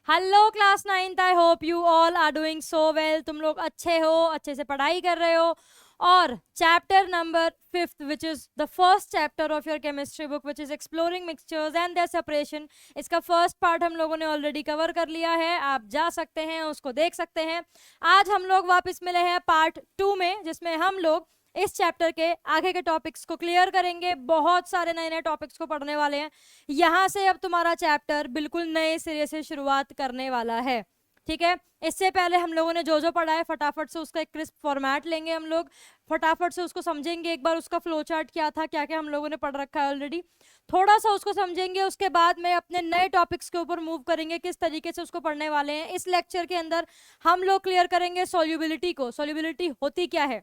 Hello class 9th, I hope you all are doing so well. तुम लोग अच्छे हो, अच्छे से पढ़ाई कर रहे हो। और chapter number 5th which is the first chapter of your chemistry book which is exploring mixtures and their separation, इसका फर्स्ट पार्ट हम लोगों ने ऑलरेडी कवर कर लिया है। आप जा सकते हैं, उसको देख सकते हैं। आज हम लोग वापस मिले हैं पार्ट 2 में, जिसमें हम लोग इस चैप्टर के आगे के टॉपिक्स को क्लियर करेंगे। बहुत सारे नए नए टॉपिक्स को पढ़ने वाले हैं। यहाँ से अब तुम्हारा चैप्टर बिल्कुल नए सिरे से शुरुआत करने वाला है, ठीक है। इससे पहले हम लोगों ने जो जो पढ़ा है फटाफट से उसका एक क्रिस्प फॉर्मेट लेंगे, हम लोग फटाफट से उसको समझेंगे। एक बार उसका फ्लो चार्ट क्या था, क्या क्या हम लोगों ने पढ़ रखा है ऑलरेडी, थोड़ा सा उसको समझेंगे। उसके बाद में अपने नए टॉपिक्स के ऊपर मूव करेंगे, किस तरीके से उसको पढ़ने वाले हैं। इस लेक्चर के अंदर हम लोग क्लियर करेंगे सॉल्युबिलिटी को, सॉल्युबिलिटी होती क्या है।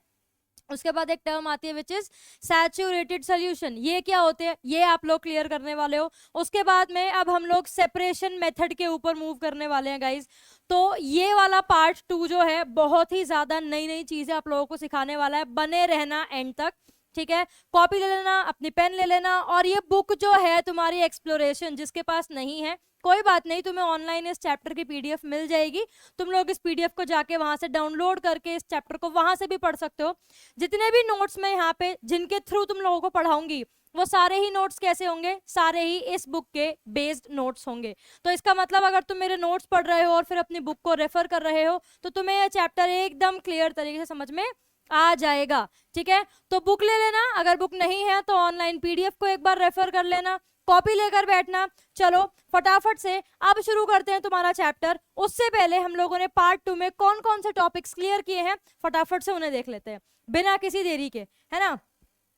उसके बाद एक टर्म आती है विच इज सैचुरेटेड सोल्यूशन, ये क्या होते हैं ये आप लोग क्लियर करने वाले हो। उसके बाद में अब हम लोग सेपरेशन मेथड के ऊपर मूव करने वाले हैं गाइज। तो ये वाला पार्ट 2 जो है बहुत ही ज्यादा नई नई चीजें आप लोगों को सिखाने वाला है। बने रहना एंड तक, ठीक है। कॉपी ले लेना, अपनी पेन ले लेना। और ये बुक जो है तुम्हारी एक्सप्लोरेशन, जिसके पास नहीं है कोई बात नहीं, तुम्हें ऑनलाइन इस चैप्टर की पीडीएफ मिल जाएगी। तुम लोग इस पीडीएफ को जाके वहां से डाउनलोड करके इस चैप्टर को वहां से भी पढ़ सकते हो। जितने भी नोट्स मैं यहाँ पे जिनके थ्रू तुम लोगों को पढ़ाऊंगी वो सारे ही नोट्स कैसे होंगे, सारे ही इस बुक के बेस्ड नोट्स होंगे। तो इसका मतलब अगर तुम मेरे नोट्स पढ़ रहे हो और फिर अपनी बुक को रेफर कर रहे हो तो तुम्हें यह चैप्टर एकदम क्लियर तरीके से समझ में आ जाएगा, ठीक है। तो बुक ले लेना, अगर बुक नहीं है तो ऑनलाइन पीडीएफ को एक बार रेफर कर लेना, कॉपी लेकर बैठना। चलो फटाफट से अब शुरू करते हैं तुम्हारा चैप्टर। उससे पहले हम लोगों ने पार्ट 2 में कौन कौन से टॉपिक्स क्लियर किए हैं फटाफट से उन्हें देख लेते हैं बिना किसी देरी के, है ना।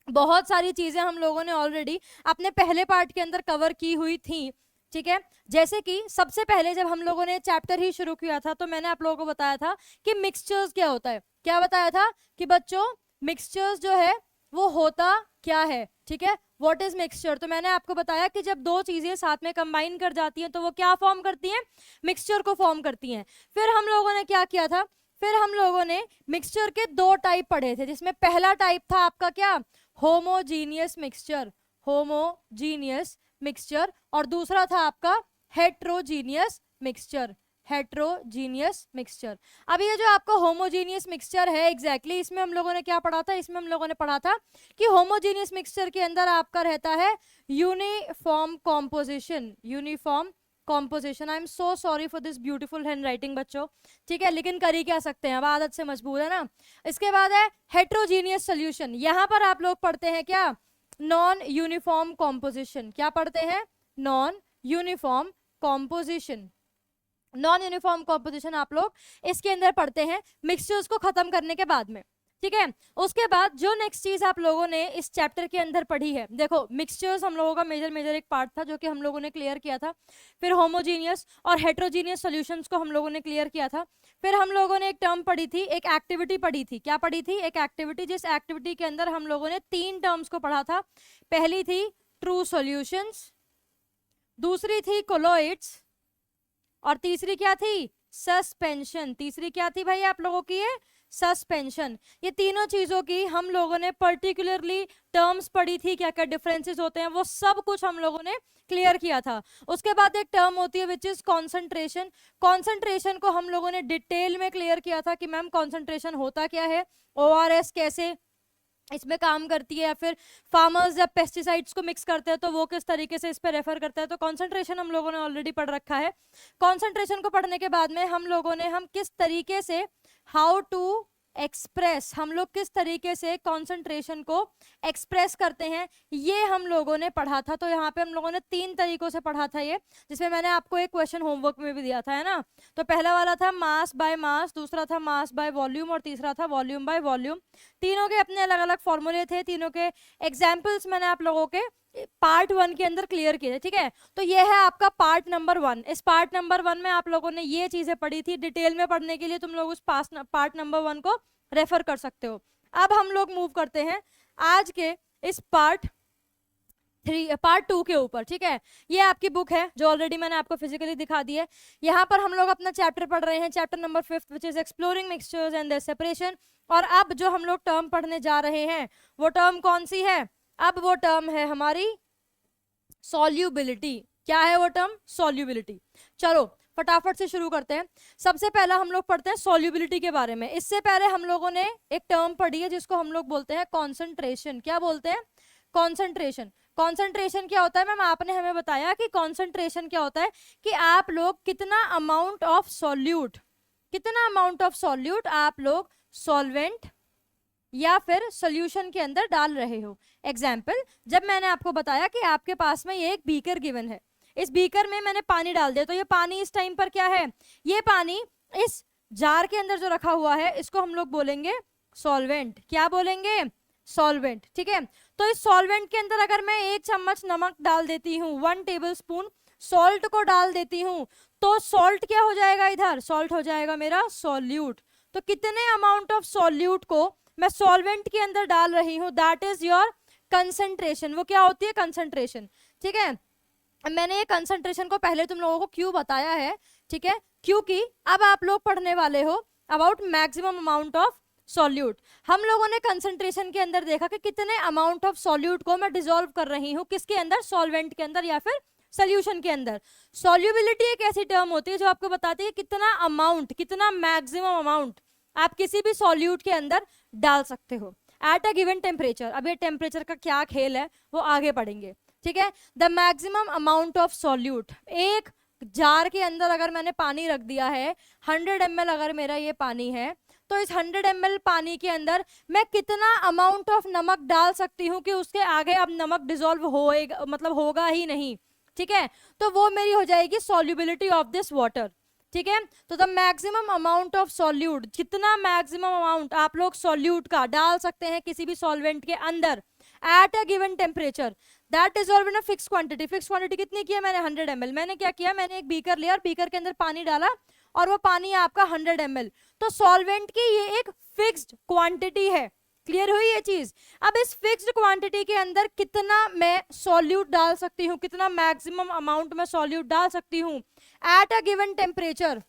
बहुत सारी चीजें हम लोगों ने ऑलरेडी अपने पहले पार्ट के अंदर कवर की हुई थी, ठीक है। जैसे कि सबसे पहले जब हम लोगों ने चैप्टर ही शुरू किया था तो मैंने आप लोगों को बताया था कि मिक्सचर्स क्या होता है। क्या बताया था कि बच्चों मिक्सचर्स जो है वो होता क्या है, ठीक है। व्हाट इज मिक्सचर, तो मैंने आपको बताया कि जब दो चीजें साथ में कंबाइन कर जाती हैं तो वो क्या फॉर्म करती हैं, मिक्सचर को फॉर्म करती हैं। फिर हम लोगों ने क्या किया था, फिर हम लोगों ने मिक्सचर के दो टाइप पढ़े थे, जिसमें पहला टाइप था आपका क्या, होमोजीनियस मिक्सचर, होमोजीनियस मिक्सचर। और दूसरा था आपका हेट्रोजीनियस मिक्सचर, हेट्रोजीनियस मिक्सचर। अब ये जो आपका होमोजीनियस मिक्सचर है एग्जैक्टली इसमें हम लोगों ने क्या पढ़ा था, इसमें हम लोगों ने पढ़ा था कि होमोजीनियस मिक्सचर के अंदर आपका रहता है uniform composition, uniform composition. I am so sorry for this beautiful hand writing बच्चों, ठीक है, लेकिन कर ही क्या सकते हैं, अब आदत से मजबूर है ना। इसके बाद है हेट्रोजीनियस सोल्यूशन, यहां पर आप लोग पढ़ते हैं क्या, नॉन यूनिफॉर्म कॉम्पोजिशन। क्या पढ़ते हैं, non uniform composition. Non uniform composition आप लोग इसके अंदर पढ़ते हैं मिक्सचर्स को खत्म करने के बाद में, ठीक है। उसके बाद जो नेक्स्ट चीज आप लोगों ने इस चैप्टर के अंदर पढ़ी है, देखो मिक्सचर्स हम लोगों का मेजर एक पार्ट था जो कि हम लोगों ने क्लियर किया था। फिर होमोजीनियस और हेट्रोजीनियस सॉल्यूशंस को हम लोगों ने क्लियर किया था। फिर हम लोगों ने एक टर्म पढ़ी थी, एक एक्टिविटी पढ़ी थी। क्या पढ़ी थी, एक एक्टिविटी, जिस एक्टिविटी के अंदर हम लोगों ने 3 टर्म्स को पढ़ा था। पहली थी ट्रू सॉल्यूशंस, दूसरी थी कोलोइड्स, और तीसरी क्या थी, सस्पेंशन। तीसरी क्या थी भाई आप लोगों की, ये सस्पेंशन। ये तीनों चीजों की हम लोगों ने पर्टिकुलरली टर्म्स पढ़ी थी, क्या क्या डिफरेंसेस होते हैं वो सब कुछ हम लोगों ने क्लियर किया था। उसके बाद एक टर्म होती है विच इज कॉन्सेंट्रेशन। कॉन्सेंट्रेशन को हम लोगों ने डिटेल में क्लियर किया था कि मैम कॉन्सेंट्रेशन होता क्या है, ORS कैसे इसमें काम करती है, या फिर फार्मर्स जब पेस्टिसाइड्स को मिक्स करते हैं तो वो किस तरीके से इस पे रेफर करता है। तो कंसंट्रेशन हम लोगों ने ऑलरेडी पढ़ रखा है। कंसंट्रेशन को पढ़ने के बाद में हम लोगों ने किस तरीके से हाउ टू एक्सप्रेस, हम लोग किस तरीके से कंसंट्रेशन को एक्सप्रेस करते हैं ये हम लोगों ने पढ़ा था। तो यहाँ पे हम लोगों ने 3 तरीकों से पढ़ा था ये, जिसमें मैंने आपको एक क्वेश्चन होमवर्क में भी दिया था, है ना। तो पहला वाला था मास बाय मास, दूसरा था मास बाय वॉल्यूम, और तीसरा था वॉल्यूम बाय वॉल्यूम। तीनों के अपने अलग अलग फॉर्मूले थे, तीनों के एग्जाम्पल्स मैंने आप लोगों के पार्ट 1 के अंदर क्लियर किए थे, ठीक है। तो ये है आपका पार्ट नंबर 1। इस पार्ट नंबर 1 में आप लोगों ने ये चीजें पढ़ी थी। डिटेल में पढ़ने के लिए तुम लोग उस पार्ट नंबर 1 को रेफर कर सकते हो। अब हम लोग मूव करते हैं आज के इस पार्ट 2 के ऊपर, ठीक है। ये आपकी बुक है जो ऑलरेडी मैंने आपको फिजिकली दिखा दी है। यहाँ पर हम लोग अपना चैप्टर पढ़ रहे हैं, chapter number 5 which is exploring mixtures and their separation. और अब जो हम लोग टर्म पढ़ने जा रहे हैं वो टर्म कौन सी है, अब वो टर्म है हमारी सॉल्युबिलिटी। क्या है वो टर्म? सॉल्युबिलिटी। चलो फटाफट से शुरू करते हैं। सबसे पहला हम लोग पढ़ते हैं सॉल्युबिलिटी के बारे में। इससे पहले हम लोगों ने एक टर्म पढ़ी है जिसको हम लोग बोलते हैं कॉन्सेंट्रेशन। क्या बोलते हैं? कॉन्सेंट्रेशन। कॉन्सेंट्रेशन क्या होता है मैम? आपने हमें बताया कि कॉन्सेंट्रेशन क्या होता है कि आप लोग कितना अमाउंट ऑफ सॉल्यूट आप लोग सॉल्वेंट या फिर सोल्यूशन के अंदर डाल रहे हो। एग्जाम्पल, जब मैंने आपको बताया कि आपके पास में ये एक बीकर गिवन है, इस बीकर में मैंने पानी डाल दिया, तो ये पानी इस टाइम पर क्या है? ये पानी इस जार के अंदर जो रखा हुआ है इसको हम लोग बोलेंगे सॉल्वेंट। क्या बोलेंगे? सॉल्वेंट। ठीक है, तो इस सॉल्वेंट के अंदर अगर मैं 1 चम्मच नमक डाल देती हूँ, 1 टेबलस्पून सॉल्ट को डाल देती हूँ, तो सॉल्ट क्या हो जाएगा? इधर सॉल्ट हो जाएगा मेरा सॉल्यूट। तो कितने अमाउंट ऑफ सॉल्यूट को मैं सॉल्वेंट के अंदर डाल रही हूँ, दैट इज योर कंसंट्रेशन। वो क्या होती है? कंसंट्रेशन। ठीक है, मैंने ये कंसंट्रेशन को पहले तुम लोगों को क्यों बताया है? ठीक है, क्योंकि अब आप लोग पढ़ने वाले हो about maximum amount of solute. हम लोगों ने कंसंट्रेशन के अंदर देखा कि कितने अमाउंट ऑफ सॉल्यूट को मैं डिसॉल्व कर रही हूँ, किसके अंदर? सॉल्वेंट के अंदर या फिर सोल्यूशन के अंदर। सॉल्युबिलिटी एक ऐसी टर्म होती है जो आपको बताती है कितना अमाउंट, कितना मैक्सिमम अमाउंट आप किसी भी सॉल्यूट के अंदर डाल सकते हो एट अ गिवन टेम्परेचर। अब ये टेम्परेचर का क्या खेल है वो आगे पढ़ेंगे। ठीक है, the maximum amount of solute. एक जार के अंदर अगर मैंने पानी रख दिया है, 100 ml अगर मेरा ये पानी है, तो इस 100 ml पानी के अंदर मैं कितना अमाउंट ऑफ नमक डाल सकती हूँ कि उसके आगे अब नमक डिसॉल्व होएगा, मतलब होगा ही नहीं। ठीक है, तो वो मेरी हो जाएगी सॉल्युबिलिटी ऑफ दिस वाटर। ठीक है, तो the maximum amount of solute, कितना मैक्सिमम अमाउंट आप लोग सॉल्यूट का डाल सकते हैं किसी भी सॉल्वेंट के अंदर at a given temperature, that dissolve in a fix quantity. Fix quantity कितनी की है मैंने? 100 ml। मैंने क्या किया? मैंने एक बीकर लिया और बीकर के अंदर पानी डाला और वो पानी आपका 100 ml। तो सॉल्वेंट की ये एक फिक्स्ड क्वांटिटी है। क्लियर हुई ये चीज? अब इस फिक्स्ड क्वांटिटी के अंदर कितना मैं सॉल्यूट डाल सकती हूँ, कितना मैक्सिमम अमाउंट में सॉल्यूट डाल सकती हूँ एट अ गिवन टेम्परेचर,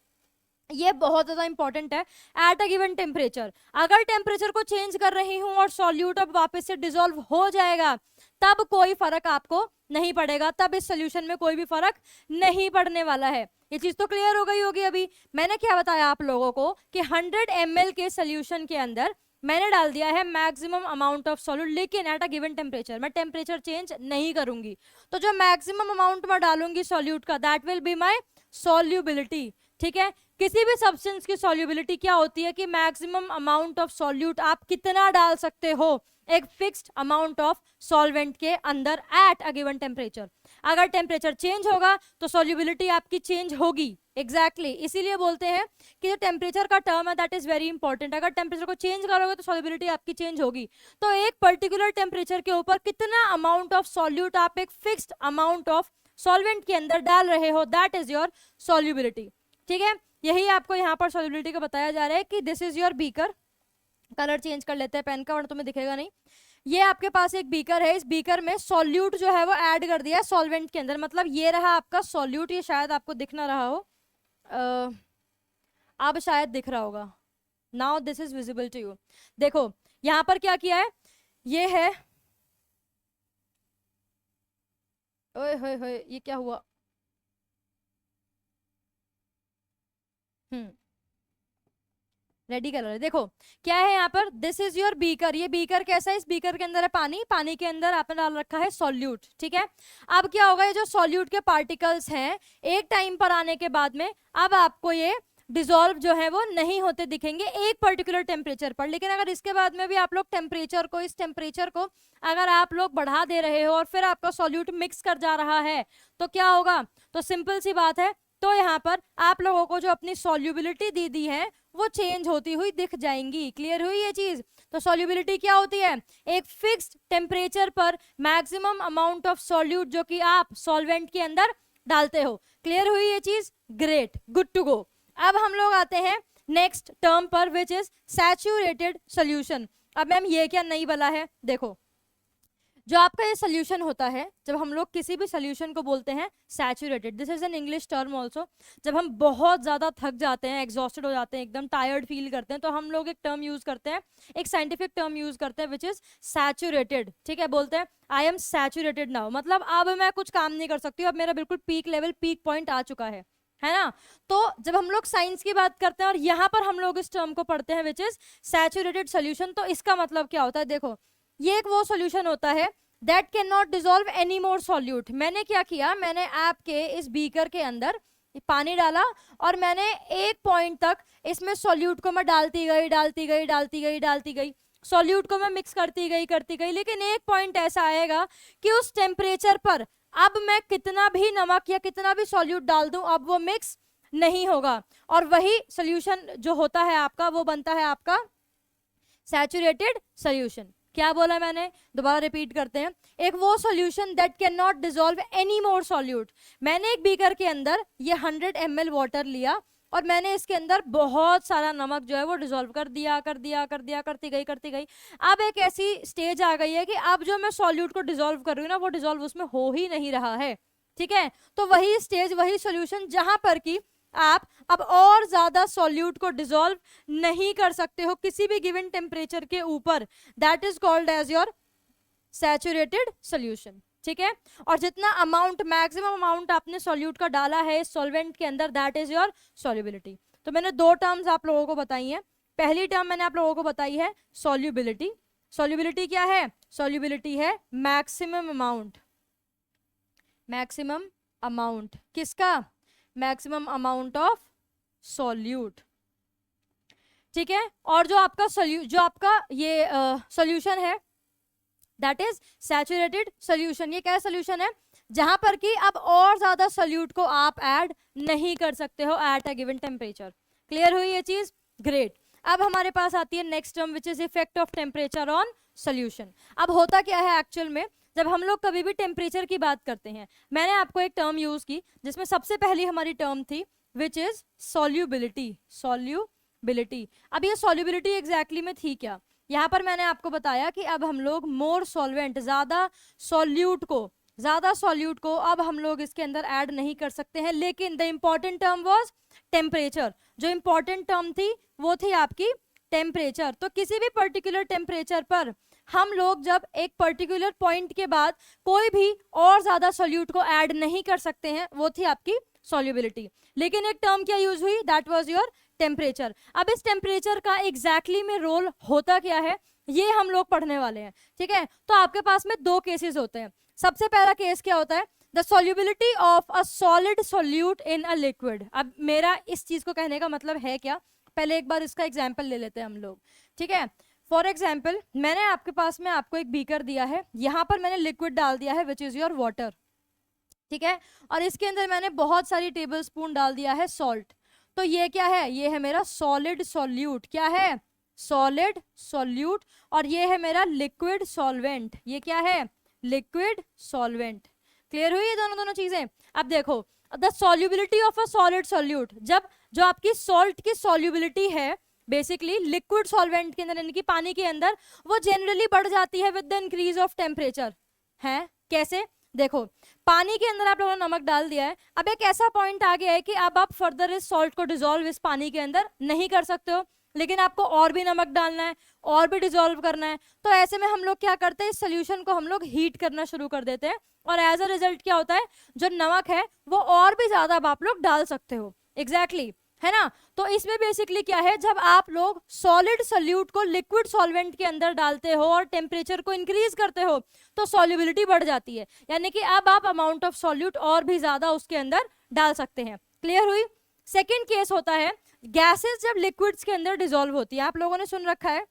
ये बहुत ज्यादा इंपॉर्टेंट है। एट अ गिवन टेम्परेचर, अगर टेम्परेचर को चेंज कर रही हूँ और सॉल्यूट अब वापस से डिसॉल्व हो जाएगा, तब कोई फर्क आपको नहीं पड़ेगा, तब इस सोल्यूशन में कोई भी फर्क नहीं पड़ने वाला है। ये चीज तो क्लियर हो गई होगी। अभी मैंने क्या बताया आप लोगों को कि 100 ml के सोल्यूशन के अंदर मैंने डाल दिया है मैक्सिमम अमाउंट ऑफ सॉल्यूट, लेकिन एट अ गिवन टेम्परेचर, मैं टेम्परेचर चेंज नहीं करूंगी। तो जो मैक्सिमम अमाउंट में डालूंगी सॉल्यूट का, that will be my solubility. ठीक है, किसी भी सब्सटेंस की सॉल्युबिलिटी क्या होती है कि मैक्सिमम अमाउंट ऑफ सॉल्यूट आप कितना डाल सकते हो एक फिक्स्ड अमाउंट ऑफ सॉल्वेंट के अंदर एट अ गिवन टेम्परेचर। अगर टेम्परेचर चेंज होगा तो सॉल्युबिलिटी आपकी चेंज होगी। एग्जैक्टली इसीलिए बोलते हैं कि जो टेम्परेचर का टर्म है दैट इज वेरी इंपॉर्टेंट। अगर टेम्परेचर को चेंज करोगे तो सॉल्युबिलिटी आपकी चेंज होगी। तो एक पर्टिकुलर टेम्परेचर के ऊपर कितना अमाउंट ऑफ सॉल्यूट आप एक फिक्स्ड अमाउंट ऑफ सॉल्वेंट के अंदर डाल रहे हो, दैट इज योर सॉल्युबिलिटी। ठीक है, यही आपको यहाँ पर सॉल्युबिलिटी का बताया जा रहा है कि this is your beaker. Colour change कर लेते हैं पेन का वरना तुम्हें दिखेगा नहीं। ये आपके पास एक बीकर है, इस बीकर में सॉल्यूट जो है वो ऐड कर दिया सॉल्वेंट के अंदर, मतलब ये रहा आपका सॉल्यूट। ये शायद आपको दिख ना रहा हो, अब शायद दिख रहा होगा। Now this is visible to you. देखो यहाँ पर क्या किया है, ये है, ओए होए होए ये क्या हुआ? रेडी कलर है। देखो क्या है यहाँ पर, दिस इज योर बीकर। ये बीकर कैसा है? इस बीकर के अंदर है पानी, पानी के अंदर आपने डाल रखा है सॉल्यूट। ठीक है, अब क्या होगा, ये जो सॉल्यूट के पार्टिकल्स हैं एक टाइम पर आने के बाद में अब आपको ये डिसॉल्व जो है वो नहीं होते दिखेंगे एक पर्टिकुलर टेम्परेचर पर। लेकिन अगर इसके बाद में भी आप लोग टेम्परेचर को, इस टेम्परेचर को अगर आप लोग बढ़ा दे रहे हो और फिर आपका सॉल्यूट मिक्स कर जा रहा है तो क्या होगा? तो सिंपल सी बात है, तो यहाँ पर आप लोगों को जो अपनी सॉल्युबिलिटी दी है वो चेंज होती हुई दिख जाएंगी। क्लियर हुई ये चीज? तो सॉल्युबिलिटी क्या होती है? एक फिक्स्ड टेम्परेचर पर मैक्सिमम अमाउंट ऑफ सॉल्यूट जो कि आप सॉल्वेंट के अंदर डालते हो। क्लियर हुई ये चीज? Great, good to go. अब हम लोग आते हैं नेक्स्ट टर्म पर विच इज सैचुरेटेड सोल्यूशन। अब मैम ये क्या नई वाला है? देखो जो आपका ये सोल्यूशन होता है, जब हम लोग किसी भी सोल्यूशन को बोलते हैं saturated, this is an English term also. जब हम बहुत ज़्यादा थक जाते हैं, एग्जॉस्टेड हो जाते हैं, एकदम टायर्ड फील करते हैं, तो हम लोग एक टर्म यूज़ करते हैं, एक साइंटिफिक टर्म यूज़ करते हैं विच इज़ सैचुरेटेड। ठीक है, बोलते हैं आई एम सैचुरेटेड नाउ, मतलब अब मैं कुछ काम नहीं कर सकती हूँ, अब मेरा बिल्कुल पीक लेवल, पीक पॉइंट आ चुका है ना। तो जब हम लोग साइंस की बात करते हैं और यहाँ पर हम लोग इस टर्म को पढ़ते हैं विच इज सैचुरेटेड सोल्यूशन, तो इसका मतलब क्या होता है, देखो ये एक वो सोल्यूशन होता है that can not dissolve any more solute. मैंने क्या किया, मैंने आपके इस बीकर के अंदर पानी डाला और मैंने एक पॉइंट तक इसमें सॉल्यूट को मैं डालती गई, सॉल्यूट को मैं मिक्स करती गई, लेकिन एक पॉइंट ऐसा आएगा कि उस टेम्परेचर पर अब मैं कितना भी नमक या कितना भी सॉल्यूट डाल दूं, अब वो मिक्स नहीं होगा, और वही सोल्यूशन जो होता है आपका, वो बनता है आपका सैचुरेटेड सोल्यूशन। क्या बोला मैंने, दोबारा रिपीट करते हैं, एक वो solution that can not dissolve any more solute. मैंने एक बीकर के अंदर ये 100 ml वाटर लिया और मैंने इसके अंदर बहुत सारा नमक जो है वो डिसॉल्व कर दिया करती गई। अब एक ऐसी स्टेज आ गई है कि अब जो मैं सॉल्यूट को डिसॉल्व कर रही हूँ ना, वो डिसॉल्व उसमें हो ही नहीं रहा है। ठीक है, तो वही स्टेज, वही सॉल्यूशन जहां पर कि आप अब और ज्यादा सॉल्यूट को डिसॉल्व नहीं कर सकते हो किसी भी गिवन टेम्परेचर के ऊपर, that is called as your saturated solution. ठीक है, और जितना अमाउंट, मैक्सिमम अमाउंट आपने सॉल्यूट का डाला है सॉल्वेंट के अंदर, दैट इज योर सॉल्युबिलिटी। तो मैंने दो टर्म्स आप लोगों को बताई हैं। पहली टर्म मैंने आप लोगों को बताई है सॉल्युबिलिटी। सॉल्युबिलिटी क्या है, सॉल्युबिलिटी है मैक्सिमम अमाउंट, मैक्सिमम अमाउंट किसका, मैक्सिमम अमाउंट ऑफ सॉल्यूट। ठीक है, और जो आपका ये सॉल्यूशन है दैट इज सैचुरेटेड सॉल्यूशन। ये क्या सॉल्यूशन है, जहां पर कि अब और ज्यादा सॉल्यूट को आप ऐड नहीं कर सकते हो at a given temperature. Clear हुई ये चीज, ग्रेट। अब हमारे पास आती है next term which is effect of temperature on solution. अब होता क्या है एक्चुअल में, जब हम लोग कभी भी टेम्परेचर की बात करते हैं, मैंने आपको एक टर्म यूज की जिसमें सबसे पहली हमारी टर्म थी विच इज सॉल्युबिलिटी। सॉल्युबिलिटी, अब ये सॉल्युबिलिटी एग्जैक्टली में थी क्या, यहाँ पर मैंने आपको बताया कि अब हम लोग मोर सॉल्वेंट, ज्यादा सॉल्यूट को अब हम लोग इसके अंदर ऐड नहीं कर सकते हैं, लेकिन the important term was temperature. जो इंपॉर्टेंट टर्म थी वो थी आपकी टेम्परेचर। तो किसी भी पर्टिकुलर टेम्परेचर पर हम लोग जब एक पर्टिकुलर पॉइंट के बाद कोई भी और ज्यादा सॉल्यूट को ऐड नहीं कर सकते हैं, वो थी आपकी सॉल्युबिलिटी। लेकिन एक टर्म क्या यूज हुई, दैट वाज योर टेम्परेचर। अब इस टेम्परेचर का एग्जैक्टली में रोल होता क्या है, ये हम लोग पढ़ने वाले हैं। ठीक है, तो आपके पास में दो केसेस होते हैं। सबसे पहला केस क्या होता है, the solubility of a solid solute in a liquid. अब मेरा इस चीज को कहने का मतलब है क्या, पहले एक बार इसका एग्जाम्पल ले लेते हैं हम लोग। ठीक है, फॉर एग्जाम्पल मैंने आपके पास में आपको एक बीकर दिया है, यहाँ पर मैंने लिक्विड डाल दिया है विच इज योर वाटर। ठीक है, और इसके अंदर मैंने बहुत सारी टेबल स्पून डाल दिया है सॉल्ट। तो ये क्या है, ये है मेरा सॉलिड सॉल्यूट। क्या है, सॉलिड सॉल्यूट। और ये है मेरा लिक्विड सॉल्वेंट। ये क्या है, लिक्विड सॉल्वेंट। क्लियर हुई ये दोनों चीजें। अब देखो, the solubility of a solid solute, जब जो आपकी सॉल्ट की सॉल्युबिलिटी है बेसिकली लिक्विड सॉल्वेंट के अंदर यानी कि पानी के अंदर, वो जनरली बढ़ जाती है with the increase of temperature. है कैसे, देखो पानी के अंदर आप लोगों ने नमक डाल दिया है, अब एक ऐसा पॉइंट आ गया है कि अब आप फर्दर इस सॉल्ट को डिसॉल्व इस पानी के अंदर नहीं कर सकते हो, लेकिन आपको और भी नमक डालना है, और भी डिसॉल्व करना है। तो ऐसे में हम लोग क्या करते हैं, इस सोल्यूशन को हम लोग हीट करना शुरू कर देते हैं, और एज अ रिजल्ट क्या होता है, जो नमक है वो और भी ज्यादा अब आप लोग डाल सकते हो। एग्जैक्टली है ना। तो इसमें बेसिकली क्या है, जब आप लोग सॉलिड सोल्यूट को लिक्विड सॉल्वेंट के अंदर डालते हो और टेम्परेचर को इंक्रीज करते हो, तो सॉल्युबिलिटी बढ़ जाती है, यानी कि अब आप अमाउंट ऑफ सॉल्यूट और भी ज्यादा उसके अंदर डाल सकते हैं। क्लियर हुई। सेकेंड केस होता है गैसेस जब लिक्विड्स के अंदर डिसॉल्व होती है। आप लोगों ने सुन रखा है,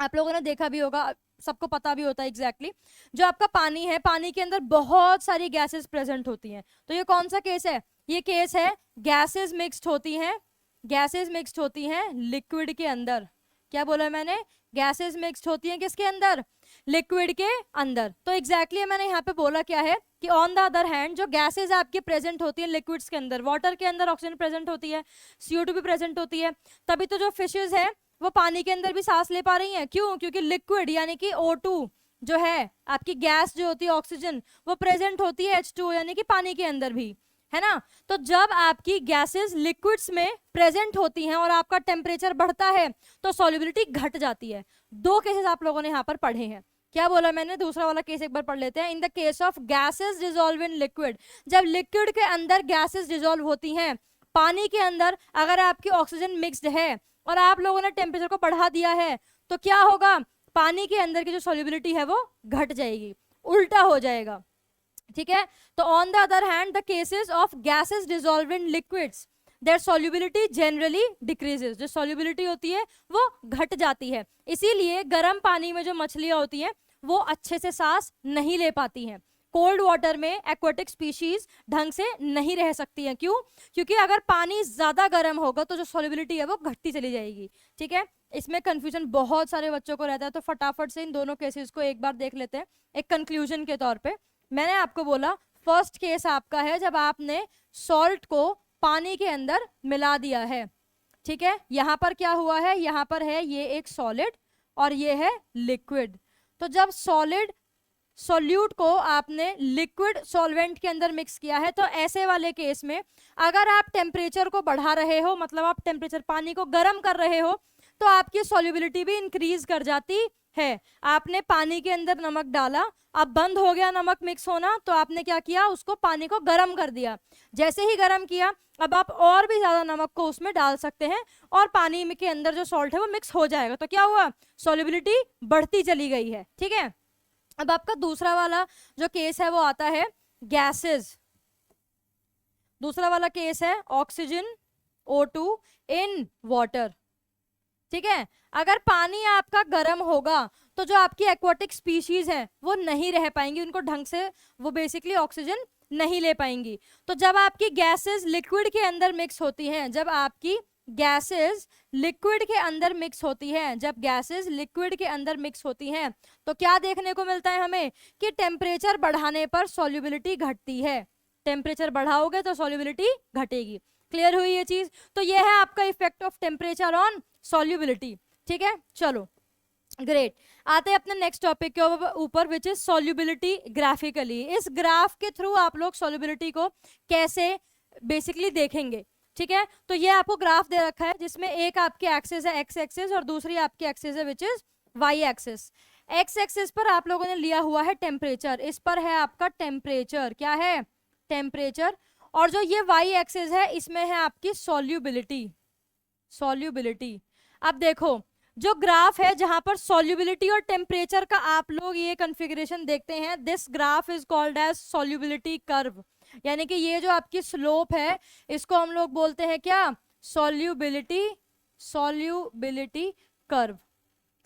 आप लोगों ने देखा भी होगा, सबको पता भी होता है एग्जैक्टली जो आपका पानी है, पानी के अंदर बहुत सारी गैसेस प्रेजेंट होती हैं। तो ये कौन सा केस है, ये केस है गैसेस मिक्स्ड होती हैं, गैसेस मिक्स्ड होती हैं लिक्विड के अंदर। क्या बोला मैंने, गैसेस मिक्स्ड होती हैं किसके अंदर, लिक्विड के अंदर। तो एग्जैक्टली मैंने यहाँ पे बोला क्या है कि ऑन द अदर हैंड जो गैसेस आपकी प्रेजेंट होती है लिक्विड्स के अंदर, वाटर के अंदर ऑक्सीजन प्रेजेंट होती है, CO2 भी प्रेजेंट होती है, तभी तो जो फिशेज है वो पानी के अंदर भी सांस ले पा रही हैं। क्यों, क्योंकि लिक्विड यानी कि O2 जो है आपकी गैस जो होती है ऑक्सीजन, वो प्रेजेंट होती है H2O यानी कि पानी के अंदर भी, है ना। तो जब आपकी गैसेस लिक्विड्स में प्रेजेंट होती हैं और आपका टेम्परेचर बढ़ता है तो सॉल्युबिलिटी घट जाती है। दो केसेस आप लोगों ने यहाँ पर पढ़े हैं। क्या बोला मैंने, दूसरा वाला केस एक बार पढ़ लेते हैं। In the case of gases dissolve in liquid, जब लिक्विड के अंदर गैसेस डिसॉल्व होती हैं, पानी के अंदर अगर आपकी ऑक्सीजन मिक्स्ड है और आप लोगों ने टेम्परेचर को बढ़ा दिया है तो क्या होगा, पानी के अंदर की जो सॉल्युबिलिटी है वो घट जाएगी, उल्टा हो जाएगा, ठीक है। तो on the other hand the cases of gases dissolve in liquids their solubility generally decreases, जो सॉल्युबिलिटी होती है वो घट जाती है। इसीलिए गर्म पानी में जो मछलियां होती हैं वो अच्छे से सांस नहीं ले पाती हैं। कोल्ड वाटर में एक्वाटिक स्पीशीज ढंग से नहीं रह सकती हैं। क्यों? क्योंकि अगर पानी ज्यादा गर्म होगा तो जो सॉल्युबिलिटी है वो घटती चली जाएगी, ठीक है। इसमें कंफ्यूजन बहुत सारे बच्चों को रहता है, तो फटाफट से इन दोनों केसेस को एक बार देख लेते हैं एक कंक्लूजन के तौर पे। मैंने आपको बोला फर्स्ट केस आपका है जब आपने सॉल्ट को पानी के अंदर मिला दिया है, ठीक है। यहां पर क्या हुआ है, यहां पर है ये एक सॉलिड और ये है लिक्विड। तो जब सॉलिड सॉल्यूट को आपने लिक्विड सॉल्वेंट के अंदर मिक्स किया है, तो ऐसे वाले केस में अगर आप टेम्परेचर को बढ़ा रहे हो, मतलब आप टेम्परेचर पानी को गर्म कर रहे हो, तो आपकी सॉल्युबिलिटी भी इंक्रीज कर जाती है। आपने पानी के अंदर नमक डाला, अब बंद हो गया नमक मिक्स होना, तो आपने क्या किया, उसको पानी को गर्म कर दिया। जैसे ही गर्म किया, अब आप और भी ज्यादा नमक को उसमें डाल सकते हैं और पानी के अंदर जो सॉल्ट है वो मिक्स हो जाएगा। तो क्या हुआ, सॉल्युबिलिटी बढ़ती चली गई है, ठीक है। अब आपका दूसरा वाला जो केस है वो आता है गैसेस। दूसरा वाला केस है ऑक्सीजन O2 इन वाटर, ठीक है। अगर पानी आपका गर्म होगा तो जो आपकी एक्वाटिक स्पीशीज है वो नहीं रह पाएंगी, उनको ढंग से वो बेसिकली ऑक्सीजन नहीं ले पाएंगी। तो जब आपकी गैसेस लिक्विड के अंदर मिक्स होती हैं, जब आपकी गैसेस लिक्विड के अंदर मिक्स होती है, जब गैसेस लिक्विड के अंदर मिक्स होती हैं, तो क्या देखने को मिलता है हमें कि टेम्परेचर बढ़ाने पर सॉल्युबिलिटी घटती है। टेम्परेचर बढ़ाओगे तो सॉल्युबिलिटी घटेगी। क्लियर हुई ये चीज? तो ये है आपका effect of temperature on solubility, ठीक है। चलो ग्रेट, आते हैं अपने नेक्स्ट टॉपिक के ऊपर विच इज सॉल्युबिलिटी ग्राफिकली। इस ग्राफ के थ्रू आप लोग सॉल्युबिलिटी को कैसे बेसिकली देखेंगे, ठीक है। तो ये आपको ग्राफ दे रखा है जिसमें एक आपकी एक्सिस है एक्स एक्सिस और दूसरी आपकी एक्सिस है which is Y axis. X axis पर आप लोगों ने लिया हुआ है टेम्परेचर, इस पर है आपका टेम्परेचर, क्या है, टेम्परेचर। और जो ये वाई एक्सिस है इसमें है आपकी सॉल्युबिलिटी, सॉल्युबिलिटी। अब देखो जो ग्राफ है जहां पर सॉल्युबिलिटी और टेम्परेचर का आप लोग ये कॉन्फ़िगरेशन देखते हैं, this graph is called as solubility curve. यानी कि ये जो आपकी स्लोप है इसको हम लोग बोलते हैं क्या, सॉल्युबिलिटी, सॉल्युबिलिटी कर्व।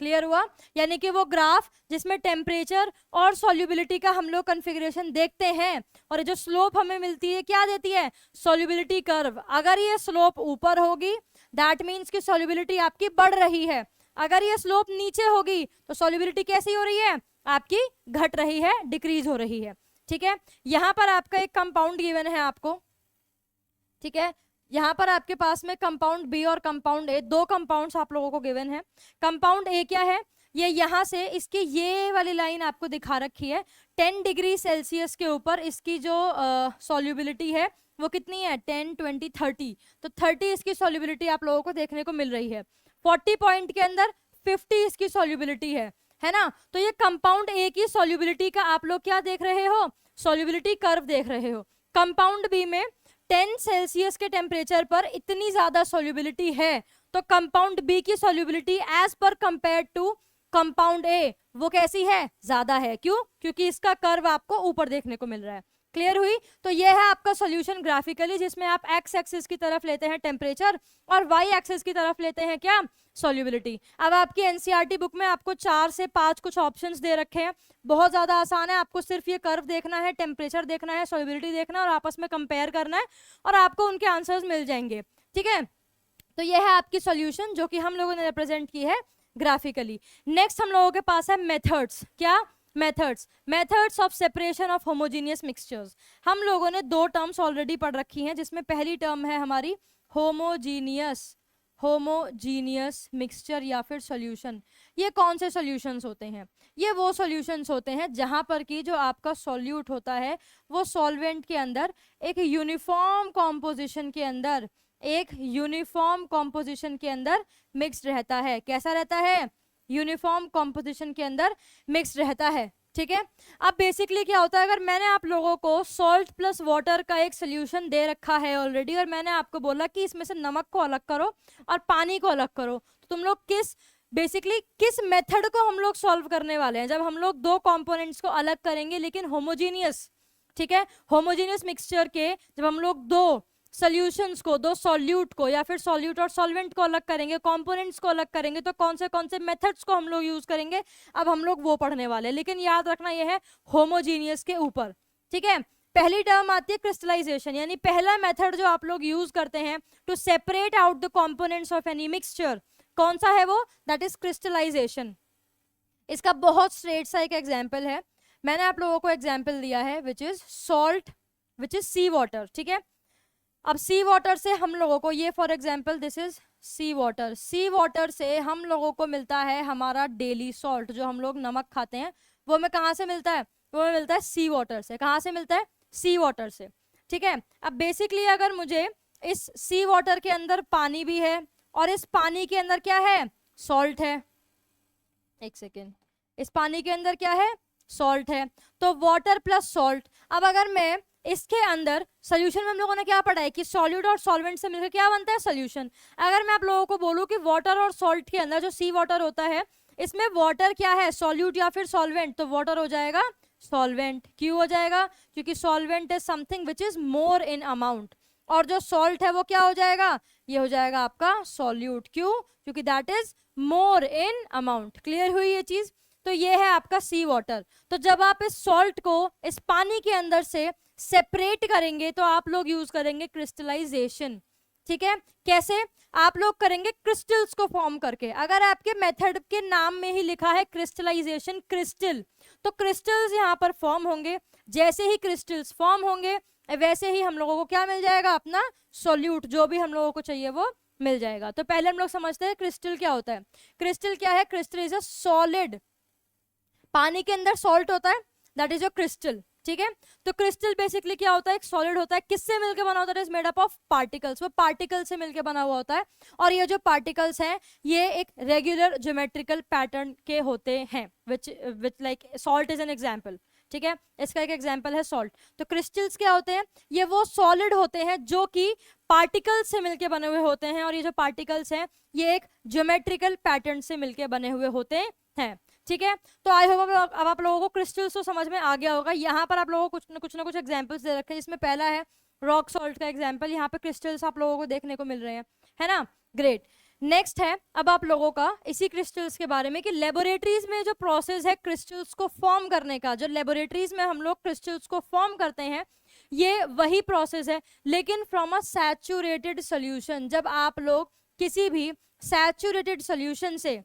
क्लियर हुआ? यानी कि वो ग्राफ जिसमें टेम्परेचर और सॉल्युबिलिटी का हम लोग कॉन्फ़िगरेशन देखते हैं और जो स्लोप हमें मिलती है क्या देती है, सॉल्युबिलिटी कर्व। अगर ये स्लोप ऊपर होगी दैट मीन्स कि सॉल्युबिलिटी आपकी बढ़ रही है, अगर ये स्लोप नीचे होगी तो सॉल्युबिलिटी कैसी हो रही है, आपकी घट रही है, डिक्रीज हो रही है, ठीक है। यहां पर आपका एक कंपाउंड गिवन है आपको, ठीक है। यहाँ पर आपके पास में कंपाउंड बी और कंपाउंड ए, दो कंपाउंड्स आप लोगों को गिवन है। कंपाउंड ए क्या है, ये यहाँ से इसकी ये वाली लाइन आपको दिखा रखी है, 10 डिग्री सेल्सियस के ऊपर इसकी जो सॉल्युबिलिटी है वो कितनी है, 10, 20, 30। तो 30 इसकी सॉल्युबिलिटी आप लोगों को देखने को मिल रही है। 40 पॉइंट के अंदर 50 इसकी सॉल्युबिलिटी है ना। तो ये कंपाउंड ए की सॉल्युबिलिटी का आप लोग क्या देख रहे हो, सॉल्युबिलिटी कर्व देख रहे हो। कंपाउंड बी में 10 सेल्सियस के टेम्परेचर पर इतनी ज्यादा सॉल्युबिलिटी है, तो कंपाउंड बी की सॉल्युबिलिटी एज पर कंपेयर टू कंपाउंड ए वो कैसी है, ज्यादा है। क्यों? क्योंकि इसका कर्व आपको ऊपर देखने को मिल रहा है। क्लियर हुई? तो ये है आपका सॉल्यूशन ग्राफिकली, जिसमें आप एक्स एक्सिस की तरफ लेते हैं टेम्परेचर और वाई एक्सिस की तरफ लेते हैं क्या, सॉल्युबिलिटी। अब आपकी एनसीईआरटी बुक में आपको 4 से 5 कुछ ऑप्शंस दे रखे हैं, बहुत ज्यादा आसान है। आपको सिर्फ ये कर्व देखना है, टेम्परेचर देखना है, सॉल्युबिलिटी देखना है और आपस में कंपेयर करना है और आपको उनके आंसर्स मिल जाएंगे, ठीक है। तो ये है आपकी सॉल्यूशन जो कि हम लोगों ने रिप्रेजेंट की है ग्राफिकली। नेक्स्ट हम लोगों के पास है मेथड्स। क्या? Methods, methods of separation of homogeneous mixtures. हम लोगों ने 2 टर्म्स ऑलरेडी पढ़ रखी हैं, जिसमें पहली टर्म है हमारी होमोजीनियस, होमोजीनियस मिक्सचर या फिर सॉल्यूशन। ये कौन से सॉल्यूशंस होते हैं? ये वो सॉल्यूशंस होते हैं जहां पर कि जो आपका सॉल्यूट होता है वो सॉल्वेंट के अंदर एक यूनिफॉर्म कॉम्पोजिशन के अंदर, एक यूनिफॉर्म कॉम्पोजिशन के अंदर मिक्स्ड रहता है। कैसा रहता है? यूनिफॉर्म कॉम्पोजिशन के अंदर मिक्स्ड रहता है। ठीक है, अब बेसिकली क्या होता है, अगर मैंने आप लोगों को सॉल्ट प्लस वाटर का एक सोल्यूशन दे रखा है ऑलरेडी और मैंने आपको बोला कि इसमें से नमक को अलग करो और पानी को अलग करो, तो तुम लोग किस मेथड को हम लोग सॉल्व करने वाले हैं? जब हम लोग दो कंपोनेंट्स को अलग करेंगे लेकिन होमोजीनियस, ठीक है, होमोजीनियस मिक्सचर के जब हम लोग दो सॉल्यूशंस को, दो सॉल्यूट को या फिर सॉल्यूट और सॉल्वेंट को अलग करेंगे, कंपोनेंट्स को अलग करेंगे, तो कौन से मेथड्स को हम लोग यूज करेंगे, अब हम लोग वो पढ़ने वाले हैं। लेकिन याद रखना ये है होमोजीनियस के ऊपर। ठीक है, पहली टर्म आती है क्रिस्टलाइजेशन, यानी पहला मेथड जो आप लोग यूज करते हैं to separate out the components of any mixture, कौन सा है वो? That is crystallization. इसका बहुत स्ट्रेट सा एक एग्जाम्पल है, मैंने आप लोगों को एग्जाम्पल दिया है, which is salt, which is sea water. ठीक है, अब सी वाटर से हम लोगों को, ये for example this is sea water, sea water से हम लोगों को मिलता है हमारा डेली सॉल्ट, जो हम लोग नमक खाते हैं वो हमें कहाँ से मिलता है? वो हमें मिलता है सी वाटर से। कहाँ से मिलता है? सी वाटर से। ठीक है, अब बेसिकली अगर मुझे इस सी वाटर के अंदर पानी भी है और इस पानी के अंदर क्या है? सॉल्ट है। एक सेकेंड, इस पानी के अंदर क्या है? सॉल्ट है। तो वाटर प्लस सॉल्ट। अब अगर मैं इसके अंदर सोल्यूशन में हम लोगों ने क्या पढ़ा है कि सॉल्यूट और सॉल्वेंट से मिलकर क्या बनता है? सोल्यूशन। अगर मैं आप लोगों को बोलूं कि वाटर और सॉल्ट के अंदर जो सी वाटर होता है, इसमें वाटर क्या है? सॉल्यूट या फिर सॉल्वेंट, तो वाटर हो जाएगा सॉल्वेंट। क्यों हो जाएगा? क्योंकि solvent is something which is more in amount, और जो सॉल्ट है वो क्या हो जाएगा? ये हो जाएगा आपका सॉल्यूट। क्यों? क्योंकि that is more in amount. Clear हुई ये चीज? तो ये है आपका सी वाटर। तो जब आप इस सॉल्ट को इस पानी के अंदर से सेपरेट करेंगे तो आप लोग यूज करेंगे क्रिस्टलाइजेशन। ठीक है, कैसे? आप लोग करेंगे क्रिस्टल्स को फॉर्म करके। अगर आपके मेथड के नाम में ही लिखा है क्रिस्टलाइजेशन, क्रिस्टल, तो क्रिस्टल्स यहाँ पर फॉर्म होंगे। जैसे ही क्रिस्टल्स फॉर्म होंगे वैसे ही हम लोगों को क्या मिल जाएगा? अपना सॉल्यूट, जो भी हम लोगों को चाहिए वो मिल जाएगा। तो पहले हम लोग समझते हैं क्रिस्टल क्या होता है। क्रिस्टल क्या है? क्रिस्टल इज अ सॉलिड, पानी के अंदर सॉल्ट होता है, दैट इज योर क्रिस्टल। ठीक है, तो क्रिस्टल बेसिकली क्या होता है? एक सॉलिड होता है। किससे मिलकर बना होता है? Is made up of particles. वो पार्टिकल से मिलकर बना हुआ होता है, और ये जो पार्टिकल्स हैं ये एक रेगुलर ज्योमेट्रिकल पैटर्न के होते हैं, which like salt is an example. ठीक है, इसका एक एग्जाम्पल है सॉल्ट। तो क्रिस्टल्स क्या होते हैं? ये वो सॉलिड होते हैं जो कि पार्टिकल्स से मिलके बने हुए होते हैं, और ये जो पार्टिकल्स हैं ये एक ज्योमेट्रिकल पैटर्न से मिलके बने हुए होते हैं। ठीक है, तो आई होप अब आप लोगों को क्रिस्टल्स तो समझ में आ गया होगा। यहाँ पर आप लोगों को कुछ ना कुछ एग्जांपल्स दे रखे हैं, जिसमें पहला है रॉक सॉल्ट का एग्जांपल। यहाँ पे क्रिस्टल्स आप लोगों को देखने को मिल रहे हैं, है ना? ग्रेट। नेक्स्ट है अब आप लोगों का इसी क्रिस्टल्स के बारे में कि लेबोरेटरीज में जो प्रोसेस है क्रिस्टल्स को फॉर्म करने का, जो लेबोरेटरीज में हम लोग क्रिस्टल्स को फॉर्म करते हैं, ये वही प्रोसेस है, लेकिन फ्रॉम अ सैचुरेटेड सोल्यूशन। जब आप लोग किसी भी सैचुरेटेड सोल्यूशन से